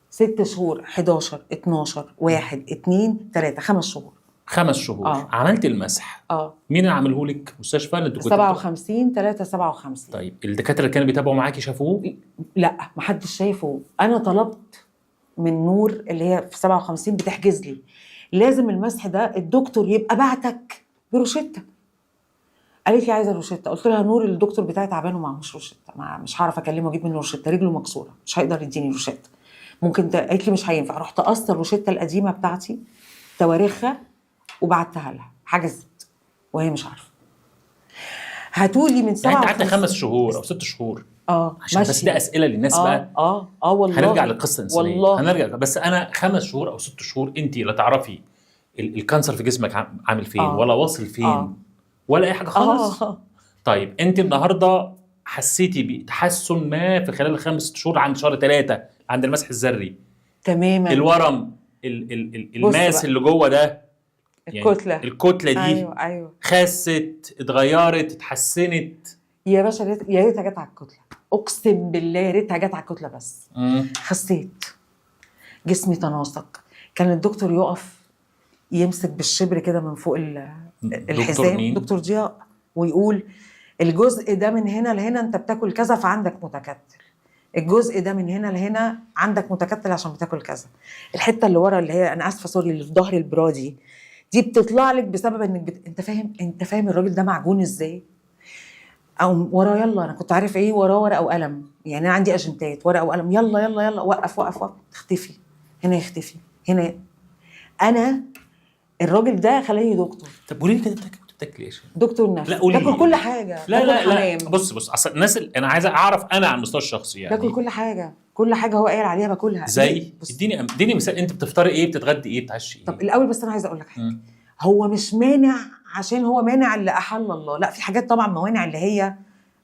6 شهور 11 12 1 2 3 5 شهور. 5 شهور. عملت المسح. مين اللي عمله لك؟ مستشفى اللي انت كنت 57 357. طيب الدكاتره اللي كانوا بيتابعوا معاكي شافوه؟ لا ما حدش شايفه. انا طلبت من نور اللي هي في 57 بتحجز لي، لازم المسح ده الدكتور يبقى بعتك بروشته. قالت لي عايزه روشته. قلت لها نور الدكتور بتاعي تعبان ومعهوش روشته، مش هعرف اكلمه اجيب منه روشته، رجله مكسوره مش هيقدر يديني روشته. ممكن قالت لي مش هينفع. رحت قصه الروشته القديمه بتاعتي تواريخها وبعتها لها، حجزت وهي مش عارفه. هاتولي من 7 يعني انت قعدت 5 شهور او 6 شهور. عشان ماشي. بس ده اسئله للناس بقى. والله هنرجع للقصه الانسانيه والله. هنرجع. بس انا 5 شهور او 6 شهور انت لا تعرفي الكانسر في جسمك عامل فين ولا واصل فين ولا اي حاجه خالص. طيب انت النهارده حسيتي بتحسن ما في خلال ال5 شهور عند شهر 3 عند المسح الذري؟ تماما. الورم الماس اللي جوه ده، يعني الكتله دي ايوه خست، اتغيرت، اتحسنت؟ يا باشا يا ريتها جت على الكتله، اقسم بالله يا ريتها جت على الكتله بس. خسيت، جسمي تناسق. كان الدكتور يقف يمسك بالشبر كده من فوق الحزام، دكتور ضياء، ويقول الجزء ده من هنا لهنا انت بتاكل كذا فعندك متكتل، الجزء ده من هنا لهنا عندك متكتل عشان بتاكل كذا، الحته اللي ورا اللي هي انا اسفه سوري اللي في ظهر البرادي دي بتطلع لك بسبب انك انت فاهم الراجل ده معجون ازاي؟ او وراه يلا، انا كنت عارف ايه وراه، ورقه وقلم، يعني انا عندي اجنتات ورقه وقلم، يلا يلا يلا وقف تختفي هنا، يختفي هنا. انا الراجل ده خلاني دكتور. طب قولي لي كده كنت بتاكلي ايش؟ دكتور نفسي. باكل كل حاجه. لا بص اصل الناس انا عايز اعرف انا على المستوى الشخصي يعني باكل كل حاجه هو قايل عليها باكلها. زي اديني مثال. انت بتفطري ايه؟ بتتغدي ايه؟ بتعشي ايه؟ طب الاول بس انا عايزه اقول لك حاجه. هو مش مانع عشان هو مانع اللي احل الله، لا، في حاجات طبعا موانع اللي هي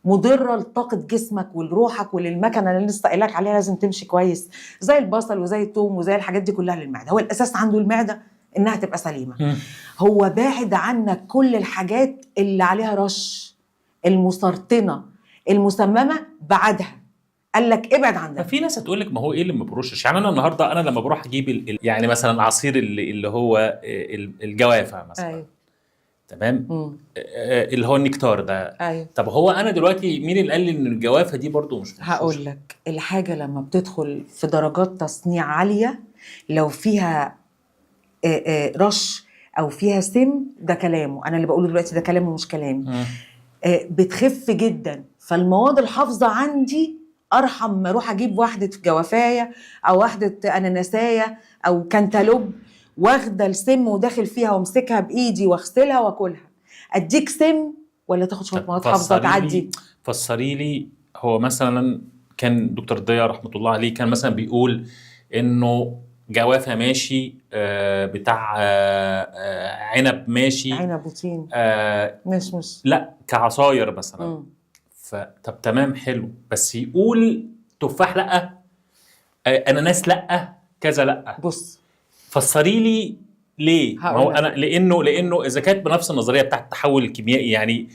مضره لطاقه جسمك ولروحك وللمكنه اللي لسه قايلك عليها لازم تمشي كويس، زي البصل وزي الثوم وزي الحاجات دي كلها للمعده. هو الاساس عنده المعده انها تبقى سليمه. هو باعد عنك كل الحاجات اللي عليها رش، المسرطنه المسممه، بعدها قال لك ابعد عنها. في ناس هتقول لك ما هو ايه اللي ما بروشش؟ يعني انا النهارده انا لما بروح اجيب يعني مثلا عصير اللي هو الجوافه مثلا. أيوه. تمام. اللي هو النكتار ده. أيوه. طب هو انا دلوقتي مين اللي قال لي ان الجوافه دي برضو مش هقول لك الحاجه لما بتدخل في درجات تصنيع عاليه، لو فيها رش او فيها سم، ده كلامه انا اللي بقوله دلوقتي، ده كلامه مش كلامي. بتخف جدا. فالمواد الحافظه عندي ارحم ما اروح اجيب واحده جوافايه او واحده اناناسايه او كانتالوب واخده السم وداخل فيها وامسكها بايدي واغسلها واكلها. اديك سم ولا تاخد شويه مواد حافظه تعدي؟ فسري لي. هو مثلا كان دكتور ضياء رحمه الله عليه كان مثلا بيقول انه جوافه ماشي، بتاع عنب ماشي، عنب وتين، مش لا كعصاير مثلا. طب تمام حلو، بس يقول تفاح لا، اناناس لا، كذا لا. بص فسري لي ليه. ما هو انا لانه اذا كانت بنفس النظريه بتاعت التحول الكيميائي، يعني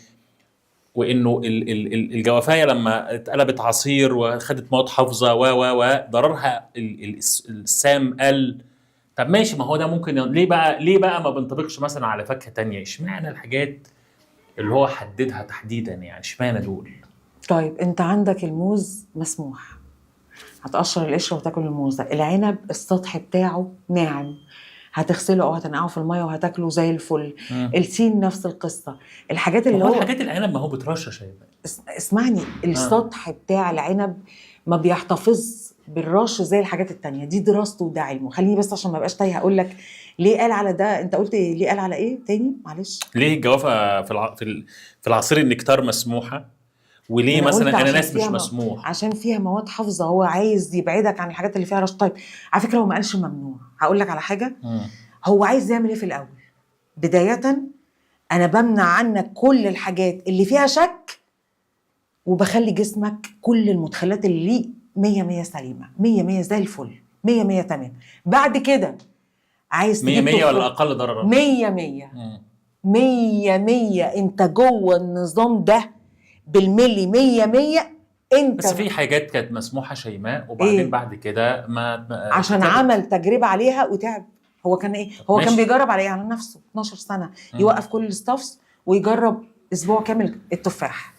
وانه الجوافايه لما اتقلبت عصير وخدت مواد حافظه و ضررها السام قل. طب ماشي، ما هو ده ممكن ليه بقى ما بنطبقش مثلا على فاكهه تانية؟ اشمعنى الحاجات اللي هو حددها تحديدا يعني، اشمعنى دول؟ طيب انت عندك الموز مسموح، هتقشر القشره وتاكل الموز ده. العنب السطح بتاعه ناعم، هتغسله او هتنقعه في الميه وهتاكله زي الفل. التين نفس القصه. الحاجات اللي هو الحاجات العنب ما هو بترشش يا اسمعني، السطح بتاع العنب ما بيحتفظ بالرش زي الحاجات التانية. دي دراسته وده علمه. خليني بس عشان ما بقاش تايه هقول لك ليه قال على ده. انت قلت ليه قال على ايه تاني؟ معلش. ليه الجوافه في العصير النكتار مسموحه، وليه مثلا اناناس مش مسموح؟ عشان فيها مواد حافظه، هو عايز يبعدك عن الحاجات اللي فيها رش. طيب على فكره هو ما قالش ممنوع. هقول لك على حاجه. هو عايز يعمل ايه في الاول؟ بدايه انا بمنع عنك كل الحاجات اللي فيها شك، وبخلي جسمك كل المدخلات اللي ليه 100 سليمه، 100 زي الفل، 100 تمام. بعد كده عايز 100 ولا اقل ضررا؟ 100 انت جوه النظام ده بالملي 100. انت بس في حاجات كانت مسموحه شيماء، وبعدين إيه؟ بعد كده ما عشان عمل تجربه عليها وتعب. هو كان ايه؟ هو ماشي. كان بيجرب على نفسه 12 سنه يوقف كل الستافس ويجرب اسبوع كامل التفاح.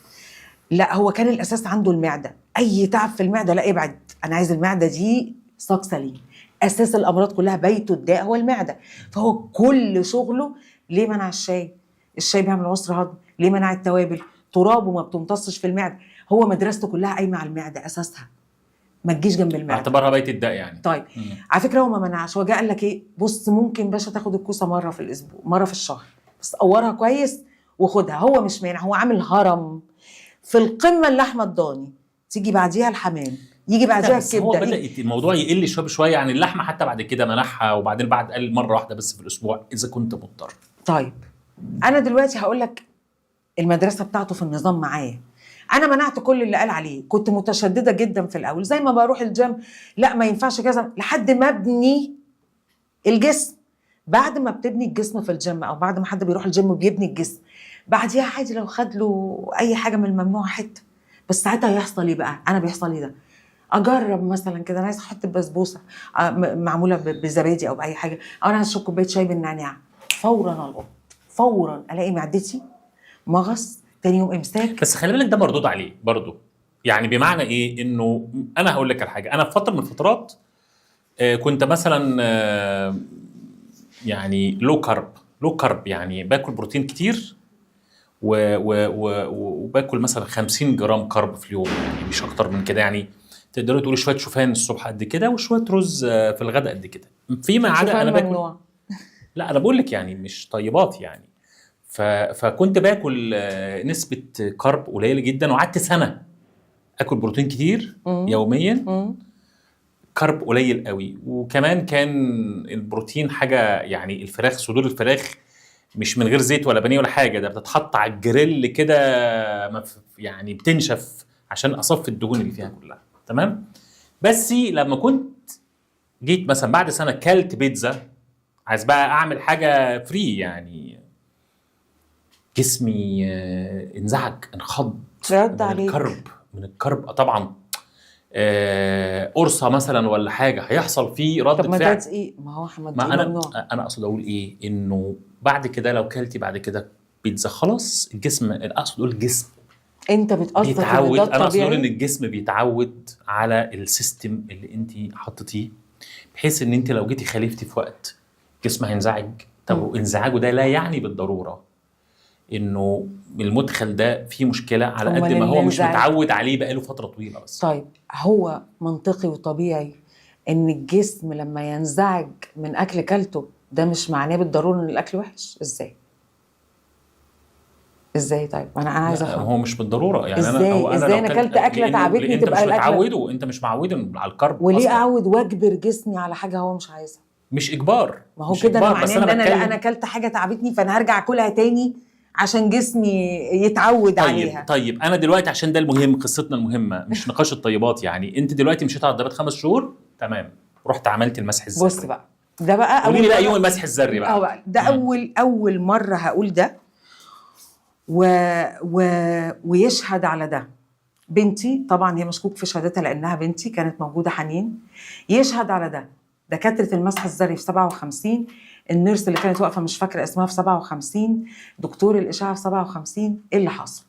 لا هو كان الاساس عنده المعده. اي تعب في المعده لا ابعد، انا عايز المعده دي ساق سليم. اساس الامراض كلها بيت الداء هو المعده. فهو كل شغله ليه منع الشاي؟ الشاي بيعمل عسر هضم. ليه منع التوابل؟ ترابه ما بتمتصش في المعده. هو مدرسته كلها قايمه على المعده اساسها، ما تجيش جنب المعده، اعتبرها بيت الداء يعني. طيب على فكره هو ما منعش. هو جه قال لك ايه؟ بص ممكن باشا تاخد الكوسه مره في الاسبوع، مره في الشهر، بس قورها كويس وخدها. هو مش مانع، هو عامل هرم. في القمه اللحمه الضاني، تيجي بعديها الحمام، يجي بعديها الكبده. هو بدأ الموضوع يقل شويه بشويه عن اللحمه، حتى بعد كده منعها، وبعدين بعد قال مره واحده بس في الاسبوع اذا كنت مضطر. طيب انا دلوقتي هقول لك المدرسه بتاعته في النظام معايا. انا منعت كل اللي قال عليه، كنت متشدده جدا في الاول زي ما بروح الجيم، لا ما ينفعش كذا، لحد ما ابني الجسم. بعد ما بتبني الجسم في الجيم، او بعد ما حد بيروح الجيم وبيبني الجسم، بعديها عادي لو خد له اي حاجه من الممنوع حته. بس ساعتها يحصل ايه بقى؟ انا بيحصل لي ده، اجرب مثلا كده انا عايز احط بسبوسه معموله بزبادي او باي حاجه، او انا عايز اشرب كوبايه شاي بالنعناع، فورا القط، فورا الاقي معدتي مغص، تاني يوم امساك. بس خلي بالك ده مردود عليه برضه، يعني بمعنى ايه؟ انه انا هقول لك على حاجه. انا في فتره من الفترات كنت مثلا يعني لو كارب، يعني باكل بروتين كتير وباكل مثلا 50 جرام كارب في اليوم، يعني مش اكتر من كده. يعني تقدروا تقولوا شويه شوفان الصبح قد كده، وشويه رز في الغداء قد كده، فيما عدا انا باكل ممنوع. لا انا بقول لك يعني مش طيبات يعني. فكنت باكل نسبه كارب قليله جدا، وقعدت سنه اكل بروتين كتير يوميا، كارب قليل قوي. وكمان كان البروتين حاجه يعني الفراخ، صدور الفراخ مش من غير زيت ولا بانيه ولا حاجه، ده بتتحط على الجريل كده يعني بتنشف عشان اصفي الدهون اللي فيها كلها، تمام. بس لما كنت جيت مثلا بعد سنه كلت بيتزا، عايز بقى اعمل حاجه فري، يعني جسمي انزعج، انخض من الكرب طبعا. قرصه مثلا ولا حاجه هيحصل فيه رد فعل. طب ما ده دقيق، ما هو احمد ما انا اقصد اقول ايه، انه بعد كده لو كلتي بعد كده بيتزا خلاص الجسم، اقصد اقول الجسم انت بتقصد بيتعود. انا اقصد اقول ان الجسم بيتعود على السيستم اللي انت حطيتيه، بحيث ان انت لو جيتي خالفتي في وقت الجسم هينزعج. طب انزعاجه ده لا يعني بالضروره انه المدخل ده فيه مشكله، على قد ما هو مش متعود عليه بقاله فتره طويله بس. طيب هو منطقي وطبيعي ان الجسم لما ينزعج من اكل كلته ده مش معناه بالضروره ان الاكل وحش. ازاي طيب؟ انا عايزه افهم. هو مش بالضروره يعني. ازاي انا اكلت اكله تعبتني تبقى الاكل انت مش معود على الكرب. وليه اعود واجبر جسمي على حاجه هو مش عايزها؟ مش اجبار. ما هو كده انا معناه ان انا اكلت حاجه تعبتني فانا هرجع اكلها تاني عشان جسمي يتعود عليها. طيب انا دلوقتي عشان ده المهم، قصتنا المهمه مش نقاش الطيبات. يعني انت دلوقتي مشيت على الدايت 5 شهور تمام، رحت عملت المسح الذري. بص بقى ده بقى قولي لي بقى يوم المسح الذري بقى. ده اول مره هقول ده، و... و... ويشهد على ده بنتي، طبعا هي مشكوك في شهادتها لانها بنتي كانت موجوده، حنين. يشهد على ده دكاتره المسح الذري في 57، النيرس اللي كانت واقفه مش فاكره اسمها في 57، دكتور الاشعه في 57. ايه اللي حصل؟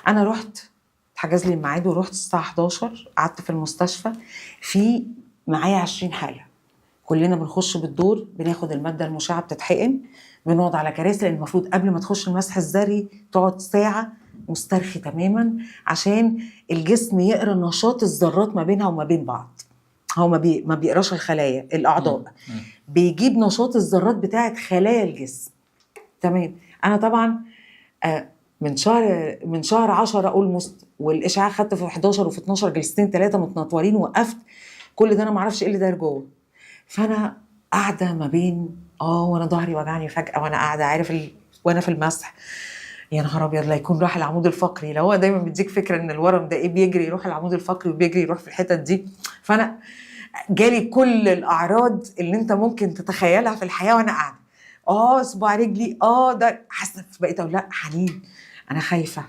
انا رحت اتحجز لي الميعاد ورحت الساعه 11، قعدت في المستشفى، في معايا 20 حاله، كلنا بنخش بالدور، بناخد الماده المشعه بتتحقن، بنقعد على كراسي، لان المفروض قبل ما تخش المسح الذري تقعد ساعه مسترخي تماما عشان الجسم يقرا نشاط الذرات ما بينها وما بين بعض. هو ما بيقراش الخلايا الاعضاء، بيجيب نشاط الذرات بتاعه خلايا الجسم. تمام. انا طبعا من شهر 10 اولموست، والاشعاع خدت في 11 وفي 12 جلستين 3 متنطورين، وقفت كل ده انا ما اعرفش ايه اللي داير جوه. فانا قاعده ما بين وانا ظهري وجعني فجاه وانا قاعده، عارف وانا في المسح، يا نهار ابيض لا يكون راح العمود الفقري. لو هو دايما بيديك فكره ان الورم ده ايه، بيجري يروح العمود الفقري وبيجري يروح في الحتت دي. فانا جالي كل الاعراض اللي انت ممكن تتخيلها في الحياه وانا قاعده. صباع رجلي ده حاسه، بقيت اقول لا حنين انا خايفه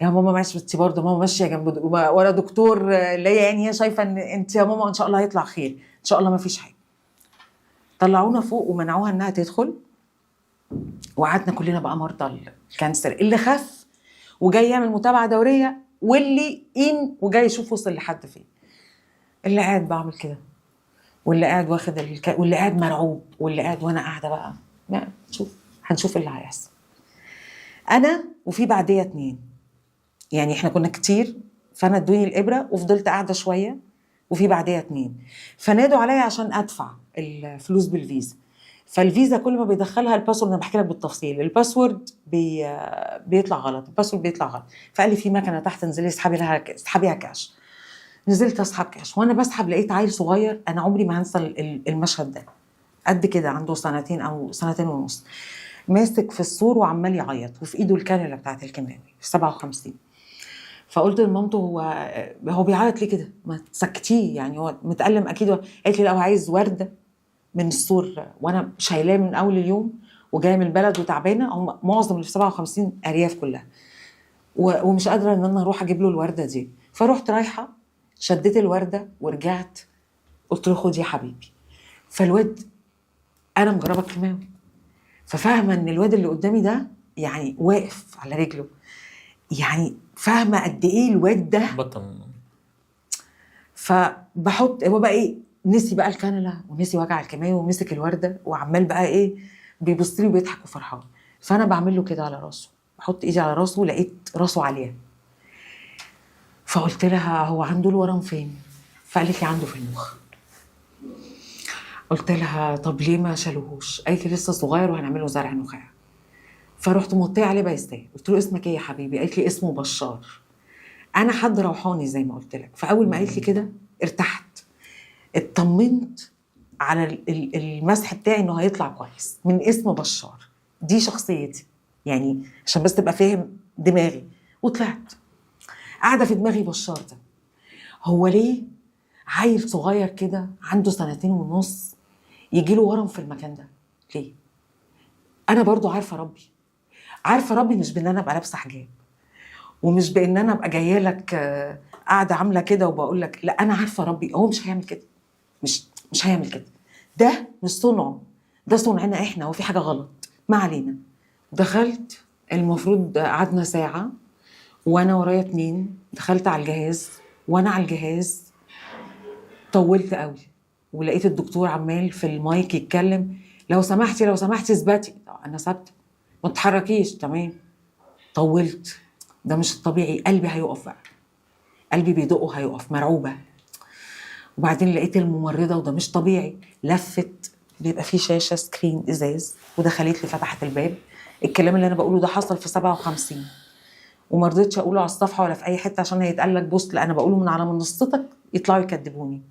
يا ماما، معلش بس برضه ماما ماشيه جنب ولا دكتور اللي هي يعني هي شايفه ان انت يا ماما ان شاء الله هيطلع خير، ان شاء الله ما فيش حاجه. طلعونا فوق ومنعوها انها تدخل، وقعدنا كلنا بقى مرضى الكانسر، اللي خف وجاي يعمل متابعه دوريه، واللي وجاي يشوف وصل لحد فين، اللي قاعد بعمل كده، واللي قاعد واخد واللي قاعد مرعوب، واللي قاعد وانا قاعده بقى هنشوف اللي هيحصل. انا وفي بعديه 2، يعني احنا كنا كتير، فانا ادوني الابره وفضلت قاعده شويه، وفي بعديه 2 فنادوا عليا عشان ادفع الفلوس بالفيزا. فالفيزا كل ما بيدخلها الباسورد، انا بحكي لك بالتفصيل، الباسورد بيطلع غلط، الباسورد بيطلع غلط. فقال لي في مكنه تحت انزلي اسحبيها كاش. نزلت اسحب كاش، وانا بسحب لقيت عيل صغير، انا عمري ما هنسى المشهد ده، قد كده عنده 2 أو 2.5 سنين، ماسك في السور وعمال يعيط، وفي ايده الكانولا بتاعت الكيماوي في 57. فقلت لمامته هو بيعيط ليه كده؟ ما تسكتيه، يعني هو متألم اكيد. قالت لي لا هو عايز ورده من السور، وانا شايلاه من اول اليوم وجايه من البلد وتعبانه، هم معظم اللي في 57 ارياف كلها، ومش قادره ان انا اروح اجيب له الورده دي. فرحت رايحه شديت الورده ورجعت قلت له خد يا حبيبي. فالواد انا مجربه كيماوي، ففاهمه ان الواد اللي قدامي ده يعني واقف على رجله، يعني فاهمه قد ايه الواد ده بطل. فبحط هو بقى ايه، نسي بقى الكانولا ونسي وجع الكيماوي ومسك الورده وعمال بقى ايه بيبص لي وبيضحك وفرحان. فانا بعمل له كده على راسه، بحط ايدي على راسه، لقيت راسه عاليه. فقلت لها هو عنده الورم فين؟ فقالت لي عنده في المخ. قلت لها طب ليه ما شالوهوش؟ قالت لي لسه صغير وهنعمله زرع نخاع. فرحت موطيه عليه بايستيه، قلت له اسمك ايه يا حبيبي؟ قالت لي اسمه بشار. انا حد روحاني زي ما قلت لك، فاول ما قالت لي كده ارتحت، اطمنت على المسح بتاعي انه هيطلع كويس من اسم بشار. دي شخصيتي يعني، عشان بس تبقى فاهم دماغي. وطلعت قاعده في دماغي بشار ده، هو ليه عيل صغير كده عنده 2.5 سنين يجيله ورم في المكان ده؟ ليه؟ انا برضو عارفه ربي مش بان انا ابقى لابسه حجاب، ومش بان انا ابقى جايه لك قاعده عامله كده وبقول لك لا، انا عارفه ربي هو مش هيعمل كده، مش هيعمل كده، ده مش صنعه، ده صنعنا احنا، وفي حاجه غلط ما علينا. دخلت، المفروض قعدنا ساعه وانا ورايا 2، دخلت على الجهاز، وانا على الجهاز طولت قوي، ولقيت الدكتور عمال في المايك يتكلم لو سمحتي اثبتي. انا ثابته، ما تتحركيش. تمام. طولت، ده مش الطبيعي، قلبي هيقف بقى، قلبي بيدقه هيقف، مرعوبه. وبعدين لقيت الممرضه، وده مش طبيعي، لفت بيبقى فيه شاشه سكرين ازاز، ودخلت لي فتحت الباب. الكلام اللي انا بقوله ده حصل في 57، وما رضيتش اقوله على الصفحه ولا في اي حته عشان هيتقال لك بوست، لا انا بقوله من على منصتك يطلعوا يكذبوني.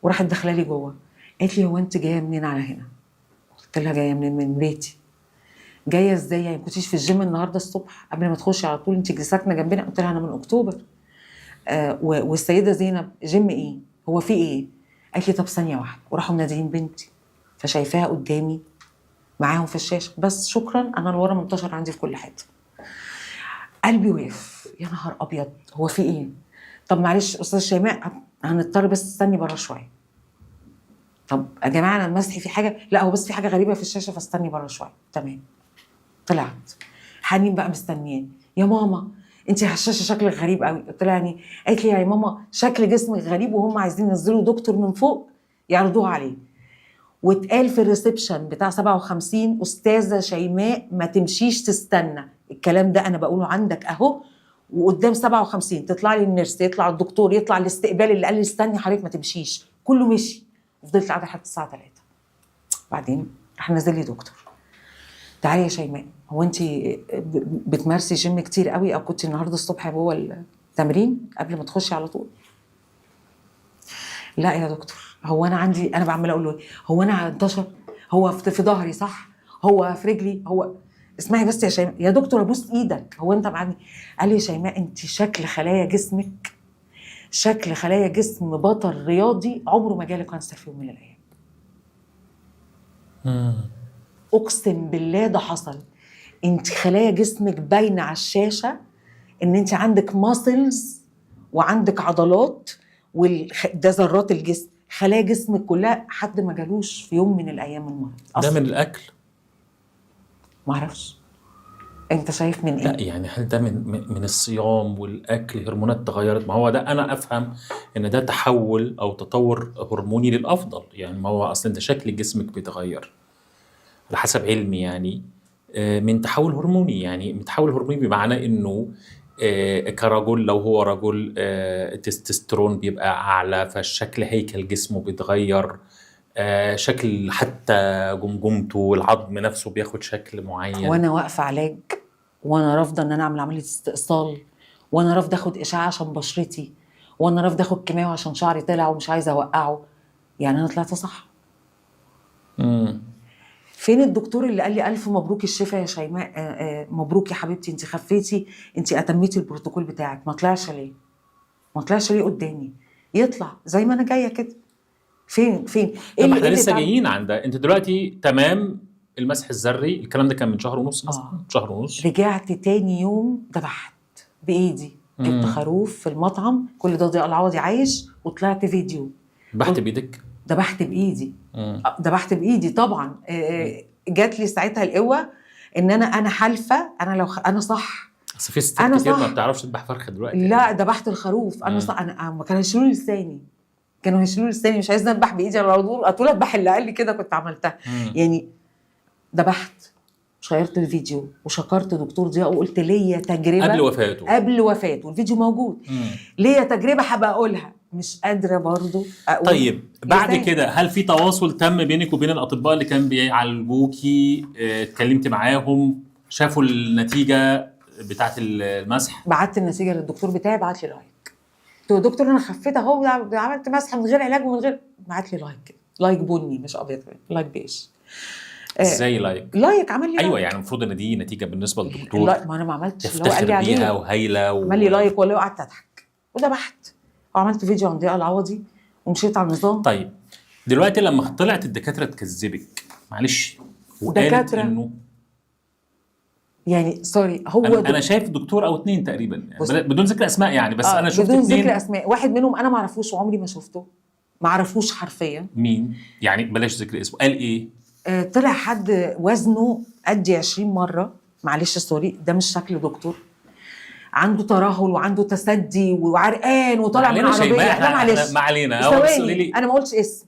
وراحت داخله لي جوه، قالت لي هو انت جايه منين على هنا؟ قلت لها جايه من بيتي. جايه ازاي يعني؟ كنتيش في الجيم النهارده الصبح قبل ما تخشي على طول؟ انت ساكنه جنبنا. قلت لها انا من اكتوبر. والسيده زينب جيم ايه؟ هو في ايه؟ قالت لي طب ثانيه واحده، وراحوا منادين بنتي، فشايفاها قدامي معاهم في الشاشه، بس شكرا انا الورم منتشر عندي في كل حته. قلبي وقف، يا نهار ابيض، هو في ايه؟ طب معلش استاذ شيماء، هنضطر بس تستني بره شويه. طب يا جماعه انا المسحي في حاجه؟ لا هو بس في حاجه غريبه في الشاشه فاستني بره شويه. تمام. طلعت حنين بقى مستنياني، يا ماما انت على الشاشه شكلك غريب قوي. قلت لها يعني؟ قالت لي يا ماما شكل جسمك غريب وهم عايزين ينزلوا دكتور من فوق يعرضوه عليه. واتقال في الريسبشن بتاع 57 استاذه شيماء ما تمشيش تستنى. الكلام ده انا بقوله عندك اهو، وقدام 57 تطلع لي النيرس، يطلع الدكتور، يطلع الاستقبال اللي قال لي استني حضرتك ما تمشيش، كله مشي. فضلت قاعده لحد الساعه 3. بعدين راح نزل لي دكتور، تعالي يا شيماء، هو انت بتمارسي جيم كتير قوي او كنتي النهارده الصبح جوه التمرين قبل ما تخشي على طول؟ لا يا دكتور، هو انا عندي، انا بعمل اقول له هو انا انتشر، هو في ظهري صح، هو في رجلي، هو اسمعي بس يا شيماء يا دكتور ابوس ايدك، هو انت معايا؟ قال لي يا شيماء انت شكل خلايا جسمك شكل خلايا جسم بطل رياضي عمره ما جاله كانسر في يوم من الايام. اقسم بالله ده حصل. انت خلايا جسمك باينه على الشاشه ان انت عندك ماسلز وعندك عضلات، ده ذرات الجسم، خلايا جسمك كلها، حد ما جالوش في يوم من الايام المرض. ده من الاكل؟ ما اعرفش، انت شايف من ايه؟ لا يعني هل ده من الصيام والاكل، هرمونات تغيرت؟ ما هو ده انا افهم ان ده تحول او تطور هرموني للافضل يعني. ما هو اصلا ده شكل جسمك بيتغير على حسب علمي يعني من تحول هرموني. يعني من تحول هرموني بمعنى انه كرجل، لو هو رجل التستوستيرون بيبقى اعلى، فالشكل هيكل جسمه بيتغير، شكل حتى جمجمته والعظم نفسه بياخد شكل معين. وانا واقفه علاج، وانا رافضه ان انا اعمل عمليه استئصال، وانا رافضه اخد اشعه عشان بشرتي، وانا رافضه اخد كيماوي عشان شعري طلع ومش عايزه اوقعه. يعني انا طلعت صح. فين الدكتور اللي قال لي الف مبروك الشفاء يا شيماء، مبروك يا حبيبتي انت خفيتي، انت اتميتي البروتوكول بتاعك؟ ما طلعش ليه؟ ما طلعش ليه قدامي؟ يطلع زي ما انا جايه كده. فين ايه اللي احنا لسه جايين عند ده؟ انت دلوقتي تمام المسح الذري، الكلام ده كان من شهر ونص مثلا. شهر ونص. رجعت تاني يوم ذبحت بايدي، جبت خروف في المطعم، كل ده ضياء العوضي عايش، وطلعت فيديو. ذبحت بايدك؟ ذبحت بايدي. ذبحت بايدي طبعا. جات لي ساعتها القوه ان انا حالفه، انا لو انا صح. بس في ستات كتير ما بتعرفش تذبح فرخه دلوقتي. لا ذبحت الخروف انا صح. انا ما كانوا يشيلوا لي لساني، كانوا يشيلوا لي لساني، مش عايزه اذبح بايدي، انا على طول اذبح اللي قال لي كده كنت عملتها. يعني ذبحت، شيرت الفيديو وشكرت دكتور ضياء وقلت ليا تجربه قبل وفاته والفيديو موجود. ليا تجربه حابه اقولها، مش قادره برضو اقول. طيب بعد كده هل في تواصل تم بينك وبين الاطباء اللي كانوا بيعالجوكي؟ اتكلمتي معاهم؟ شافوا النتيجه بتاعه المسح؟ بعت النتيجه للدكتور بتاعي، بعت لي لايك، قلت له دكتور انا خفيت اهو، عملت مسح من غير علاج ومن غير، بعت لي لايك كده، لايك بني مش ابيض، لايك بيج. ازاي لايك؟ لايك عمل لي ايوه يعني المفروض ان دي نتيجه بالنسبه للدكتور. لا ما انا ما عملتش اللي هو قال لي عليه، بيها وهايله عمل لي لايك ولا قعدت اضحك وذبحت وعملت فيديو عن ضياء العوضي ومشيت على النظام. طيب دلوقتي لما طلعت الدكاتره تكذبك، معلش، وقالت انه يعني سوري، هو انا شايف دكتور او 2 تقريبا يعني بدون ذكر اسماء يعني، بس انا شفت 2 بدون ذكر اسماء. واحد منهم انا ما اعرفوش وعمري ما شفته، ما اعرفوش حرفيا. مين يعني؟ بلاش ذكر اسمه. قال ايه؟ طلع حد وزنه قدي 20 مره، معلش سوري، ده مش شكل دكتور، عنده ترهل وعنده تسدي وعرقان وطالع من عربيه. لا معلش ما علينا، انا ما قلتش اسم.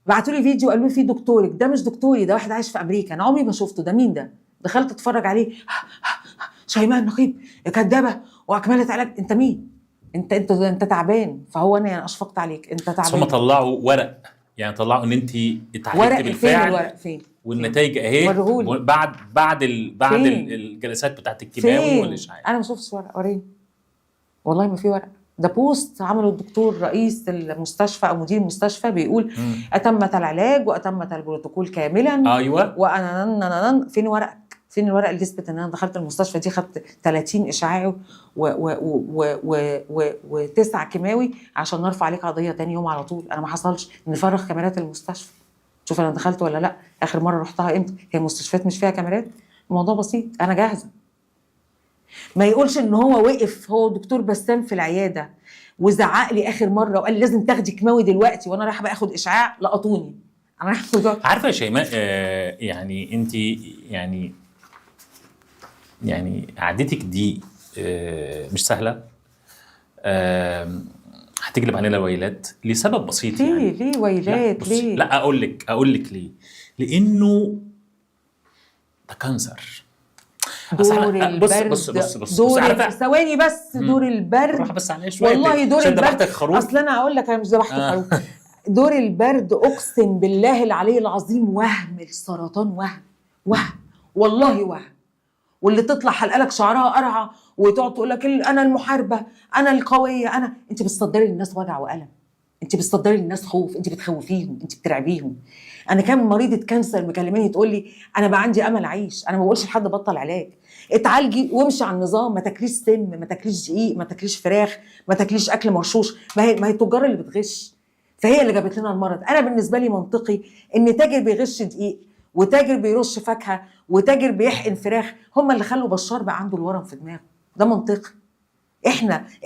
بعتوا لي فيديو قالوا لي فيه دكتورك، ده مش دكتوري، ده واحد عايش في امريكا، انا عمري ما شفته، ده مين ده؟ دخلت اتفرج عليه، شيماء النقيب كدابه واكملت علاج. انت مين؟ انت تعبان. فهو انا يعني اشفقت عليك، انت تعبان. ثم طلعوا ورق، يعني طلعوا ان انت اتعالجتي بالفعل. فين الورق؟ فين؟ والنتائج اهي بعد الجلسات بتاعت الكيماوي والاشعاعي. انا ما شفتش ورق، وريني. والله ما في ورق، ده بوست عمله الدكتور رئيس المستشفى او مدير المستشفى بيقول اتمت العلاج واتمت البروتوكول كاملا. ايوه. وانا فين ورقك؟ فين الورق اللي يثبت ان انا دخلت المستشفى دي خدت 30 اشعاعي و9 كيماوي عشان نرفع عليك قضيه تاني يوم على طول؟ انا ما حصلش. نفرغ كاميرات المستشفى، شوف انا دخلت ولا لا، اخر مره رحتها امتى، هي مستشفيات مش فيها كاميرات، الموضوع بسيط، انا جاهزه. ما يقولش ان هو وقف هو دكتور بسام في العياده وزعق لي اخر مره وقال لي لازم تاخدي كيماوي دلوقتي، وانا رايحه باخد اشعاع لقطوني. انا رايحه عارفه يا شيماء، يعني انت يعني قعدتك دي مش سهله. هتجلب علينا الويلات لسبب بسيط. ليه يعني ليه ويلات ليه؟ لا اقول لك ليه. لانه ده كانسر. دور البرد دور ثواني بس. دور البرد بس عليه شويه والله دور البرد. اصل انا هقول لك انا مش ذبحت خروف. دور البرد اقسم بالله العلي العظيم وهم السرطان، وهم والله وهم. واللي تطلع حلقه لك شعرها قرعه وتقعد تقول لك انا المحاربه، انا القويه، انت بتصدري للناس وجع والم، انت بتصدري للناس خوف، انت بتخوفيهم، انت بترعبيهم. انا كان مريضه كانسر مكلماني تقول لي انا بقى عندي امل اعيش. انا ما بقولش لحد بطل علاج، اتعالجي وامشي على النظام، ما تاكليش سم، ما تاكليش دقيق، ما تاكليش فراخ، ما تاكليش اكل مرشوش. ما هي التجار اللي بتغش، فهي اللي جابت لنا المرض. انا بالنسبه لي منطقي ان تاجر بيغش دقيق وتاجر بيرش فاكهه وتاجر بيحقن فراخ هم اللي خلوا بشار بقى عنده الورم في دماغه. ده منطقي.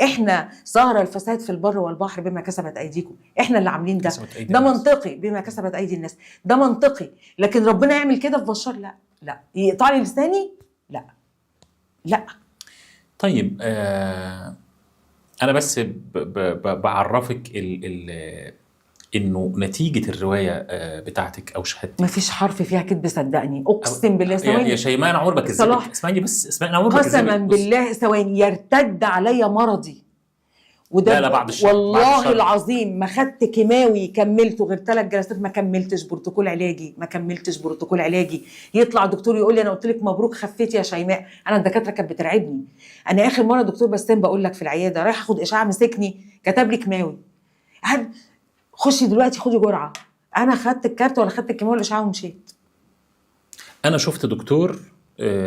احنا ظهر الفساد في البر والبحر بما كسبت ايديكم، احنا اللي عاملين ده. ده منطقي بما كسبت ايدي الناس، ده منطقي. لكن ربنا يعمل كده في بشار؟ لا. يقطع لي لساني؟ لا. طيب انا بس بعرفك انه نتيجه الروايه بتاعتك او شهادتك مفيش حرف فيها كذب، صدقني اقسم بالله. ثواني يا شيماء، انا عمري ما كذبت. اسمعني بس، اسمعني، انا عمري ما كذبت قسما بالله. ثواني يرتد عليا مرضي وده لا بعد الشر. والله العظيم ما خدت كيماوي كملته غير 3 جلسات، ما كملتش بروتوكول علاجي. يطلع دكتور يقول لي انا قلت لك مبروك خفيتي يا شيماء. انا الدكاتره كانت بترعبني. انا اخر مره دكتور بسام بقول لك في العياده رايح اخد اشعاع، مسكني كتب لي كيماوي، خشي دلوقتي خدي جرعه. انا خدت الكارت ولا خدت الكيماوي والاشعاع ومشيت. انا شفت دكتور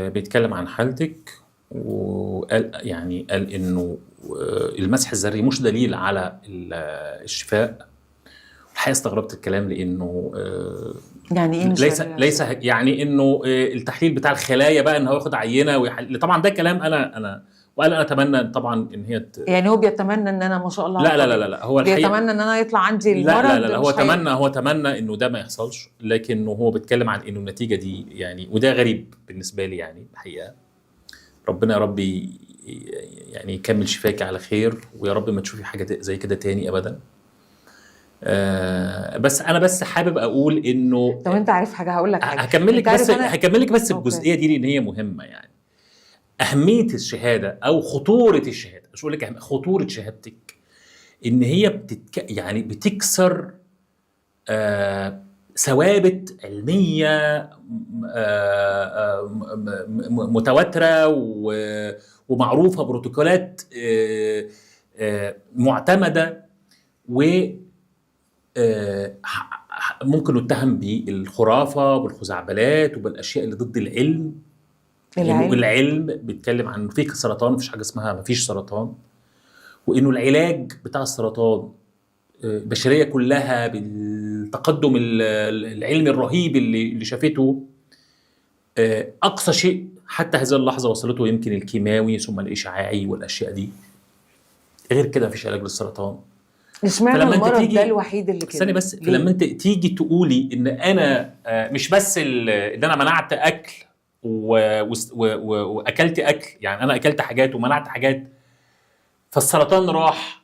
بيتكلم عن حالتك وقال قال انه المسح الذري مش دليل على الشفاء. الحقيقه استغربت الكلام، لانه يعني ايه مش ليس يعني انه التحليل بتاع الخلايا بقى ان هو ياخد عينه طبعا ده كلام انا اتمنى طبعا ان هي يعني هو بيتمنى ان انا ما شاء الله لا هو الحقيقه بيتمنى ان انا يطلع عندي المرض. لا هو تمنى انه ده ما يحصلش، لكنه هو بيتكلم عن انه النتيجه دي يعني، وده غريب بالنسبه لي يعني الحقيقه. ربنا يا رب يعني يكمل شفاك على خير، ويا رب ما تشوفي حاجه زي كده تاني ابدا. بس انا حابب اقول انه طب انت عارف حاجه؟ هقول لك حاجه. هكمل لك بس الجزئيه دي لان هي مهمه. يعني اهميه الشهاده او خطوره الشهاده، مش اقول لك خطوره شهادتك، ان هي يعني بتكسر ثوابت علميه متواتره ومعروفه، بروتوكولات معتمده، و ممكن نتهم بالخرافه والخزعبلات وبالاشياء اللي ضد العلم. العلم بيتكلم عن في سرطان، مفيش حاجه اسمها مفيش سرطان، وانه العلاج بتاع السرطان البشريه كلها بالتقدم العلمي الرهيب اللي شافته، اقصى شيء حتى هذه اللحظه وصلته يمكن الكيماوي ثم الاشعاعي والاشياء دي. غير كده مفيش علاج للسرطان. اشمعنى المرض ده الوحيد اللي كده؟ استني بس. لما انت تيجي تقولي ان انا مش بس ان انا منعت اكل واكلت اكل، يعني انا اكلت حاجات ومنعت حاجات فالسرطان راح،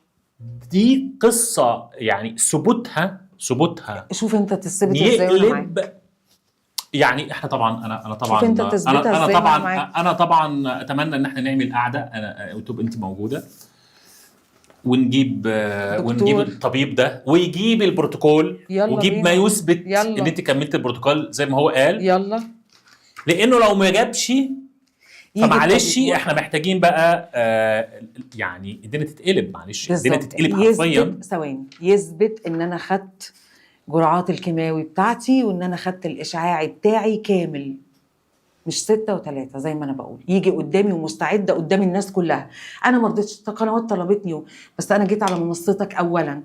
دي قصه يعني ثبوتها شوف انت تثبت ازاي وانا معاك. يعني احنا طبعا انا طبعا شوف انت تثبتها ازاي وانا معاك. انا طبعا اتمنى ان احنا نعمل قعده انا وتبقى انت موجوده، ونجيب الطبيب ده ويجيب البروتوكول ويجيب ما يثبت ان انت كملت البروتوكول زي ما هو قال. يلا، لانه لو ما جابش فمعلش احنا محتاجين بقى يعني الدنيا تتقلب. معلش الدنيا تتقلب حرفيا. ثواني يثبت ان انا خدت جرعات الكيماوي بتاعتي وان انا خدت الاشعاعي بتاعي كامل، مش 6 و3 زي ما انا بقول. يجي قدامي ومستعده قدام الناس كلها. انا ما رضيتش، القنوات طلبتني بس انا جيت على منصتك اولا.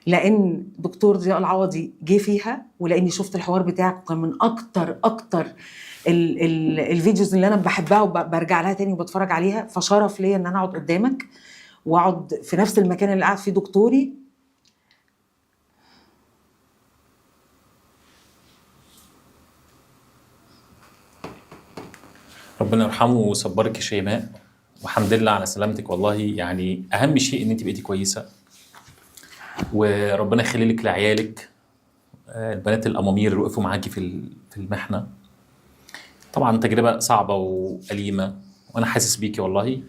لان دكتور ضياء العوضي جه فيها، ولاني شفت الحوار بتاعك وكان من اكتر الفيديوز اللي انا بحبها وبرجع لها تاني وبتفرج عليها، فشرف ليا ان انا اقعد قدامك واقعد في نفس المكان اللي قاعد فيه دكتوري. ربنا يرحمه ويصبرك يا شيماء، والحمد لله على سلامتك. والله يعني اهم شيء ان انت بقيتي كويسه، وربنا يخلي لك لعيالك البنات الامامير اللي وقفوا معاكي في المحنه. طبعا تجربه صعبه واليمه، وانا حاسس بيكي والله.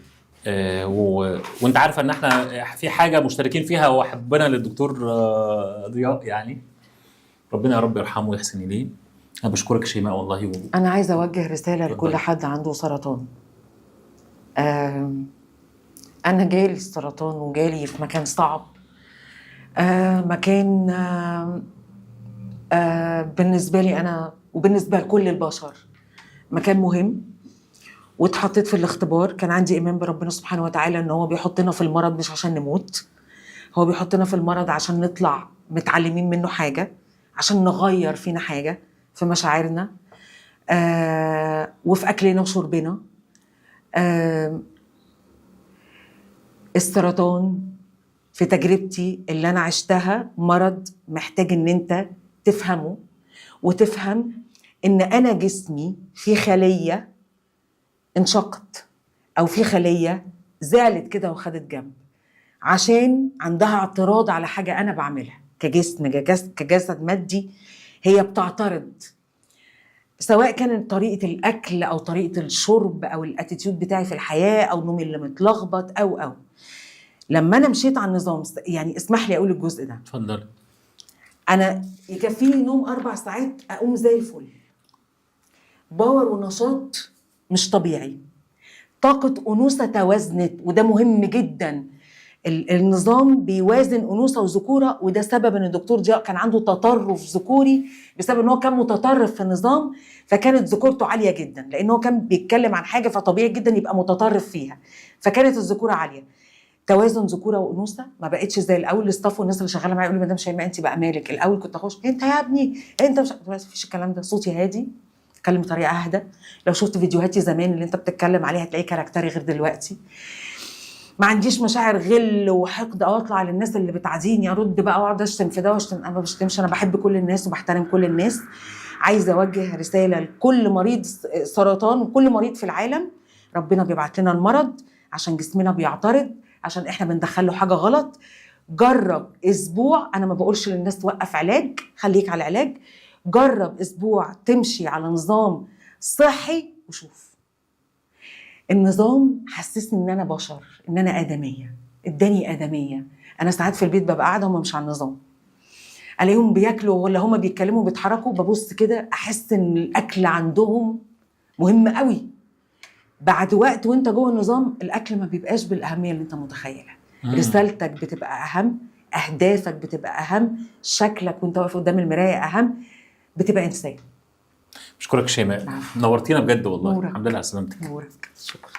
وانت عارفه ان احنا في حاجه مشتركين فيها، هو حبنا للدكتور ضياء يعني. ربنا يا رب يرحمه ويحسن اليه. انا بشكرك يا شيماء والله. انا عايزه اوجه رساله لكل حد عنده سرطان. انا جالي السرطان وجالي في مكان صعب، مكان بالنسبه لي انا وبالنسبه لكل البشر مكان مهم، واتحطيت في الاختبار. كان عندي ايمان بربنا سبحانه وتعالى ان هو بيحطنا في المرض مش عشان نموت، هو بيحطنا في المرض عشان نطلع متعلمين منه حاجه، عشان نغير فينا حاجه في مشاعرنا وفي اكلنا وشربنا. السرطان في تجربتي اللي انا عشتها مرض محتاج ان انت تفهمه، وتفهم ان انا جسمي في خليه انشقت، او في خليه زعلت كده وخدت جنب عشان عندها اعتراض على حاجه انا بعملها كجسم، كجسد مادي. هي بتعترض، سواء كانت طريقه الاكل او طريقه الشرب او الاتيتيود بتاعي في الحياه او نومي اللي متلخبط او لما انا مشيت على النظام. يعني اسمح لي اقول الجزء ده. اتفضل. انا يكفيني نوم 4 ساعات اقوم زي الفل، باور ونشاط مش طبيعي، طاقة أنوثة توازنت، وده مهم جدا. النظام بيوازن أنوثة وذكورة، وده سبب ان الدكتور ضياء كان عنده تطرف ذكوري بسبب ان هو كان متطرف في النظام، فكانت ذكورته عالية جدا لان هو كان بيتكلم عن حاجة فطبيعي جدا يبقى متطرف فيها، فكانت الذكورة عالية. توازن ذكوره وانوثه، ما بقتش زي الاول. الاستاف والناس اللي شغاله معايا يقولوا لي مدام شيماء انت بقى مالك؟ الاول كنت اخش انت يا ابني انت مش فيش الكلام ده، صوتي هادي، اتكلم بطريقه اهدى. لو شفت فيديوهاتي زمان اللي انت بتتكلم عليها هتلاقي كاركتري غير دلوقتي. ما عنديش مشاعر غل وحقد او اطلع للناس اللي بتعاديني ارد بقى واقعد اشتم في ده واشتم. انا ما بشتمش، انا بحب كل الناس وبحترم كل الناس. عايزه اوجه رساله لكل مريض سرطان وكل مريض في العالم، ربنا بيبعت لنا المرض عشان جسمنا بيعترض، عشان احنا بندخله حاجه غلط. جرب اسبوع، انا ما بقولش للناس توقف علاج، خليك على العلاج. جرب اسبوع تمشي على نظام صحي وشوف. النظام حسسني ان انا بشر، ان انا ادميه، اداني ادميه. انا ساعات في البيت ببقى قاعده وهم مش على النظام، الاقيهم بياكلوا ولا هم بيتكلموا بيتحركوا، ببص كده احس ان الاكل عندهم مهم قوي. بعد وقت وانت جوه النظام الاكل ما بيبقاش بالاهميه اللي انت متخيلها. رسالتك بتبقى اهم، اهدافك بتبقى اهم، شكلك وانت واقف قدام المرايه اهم، بتبقى انسان. بشكرك شيماء، نورتينا بجد والله. نورك. الحمد لله على سلامتك. نورك، شكرا.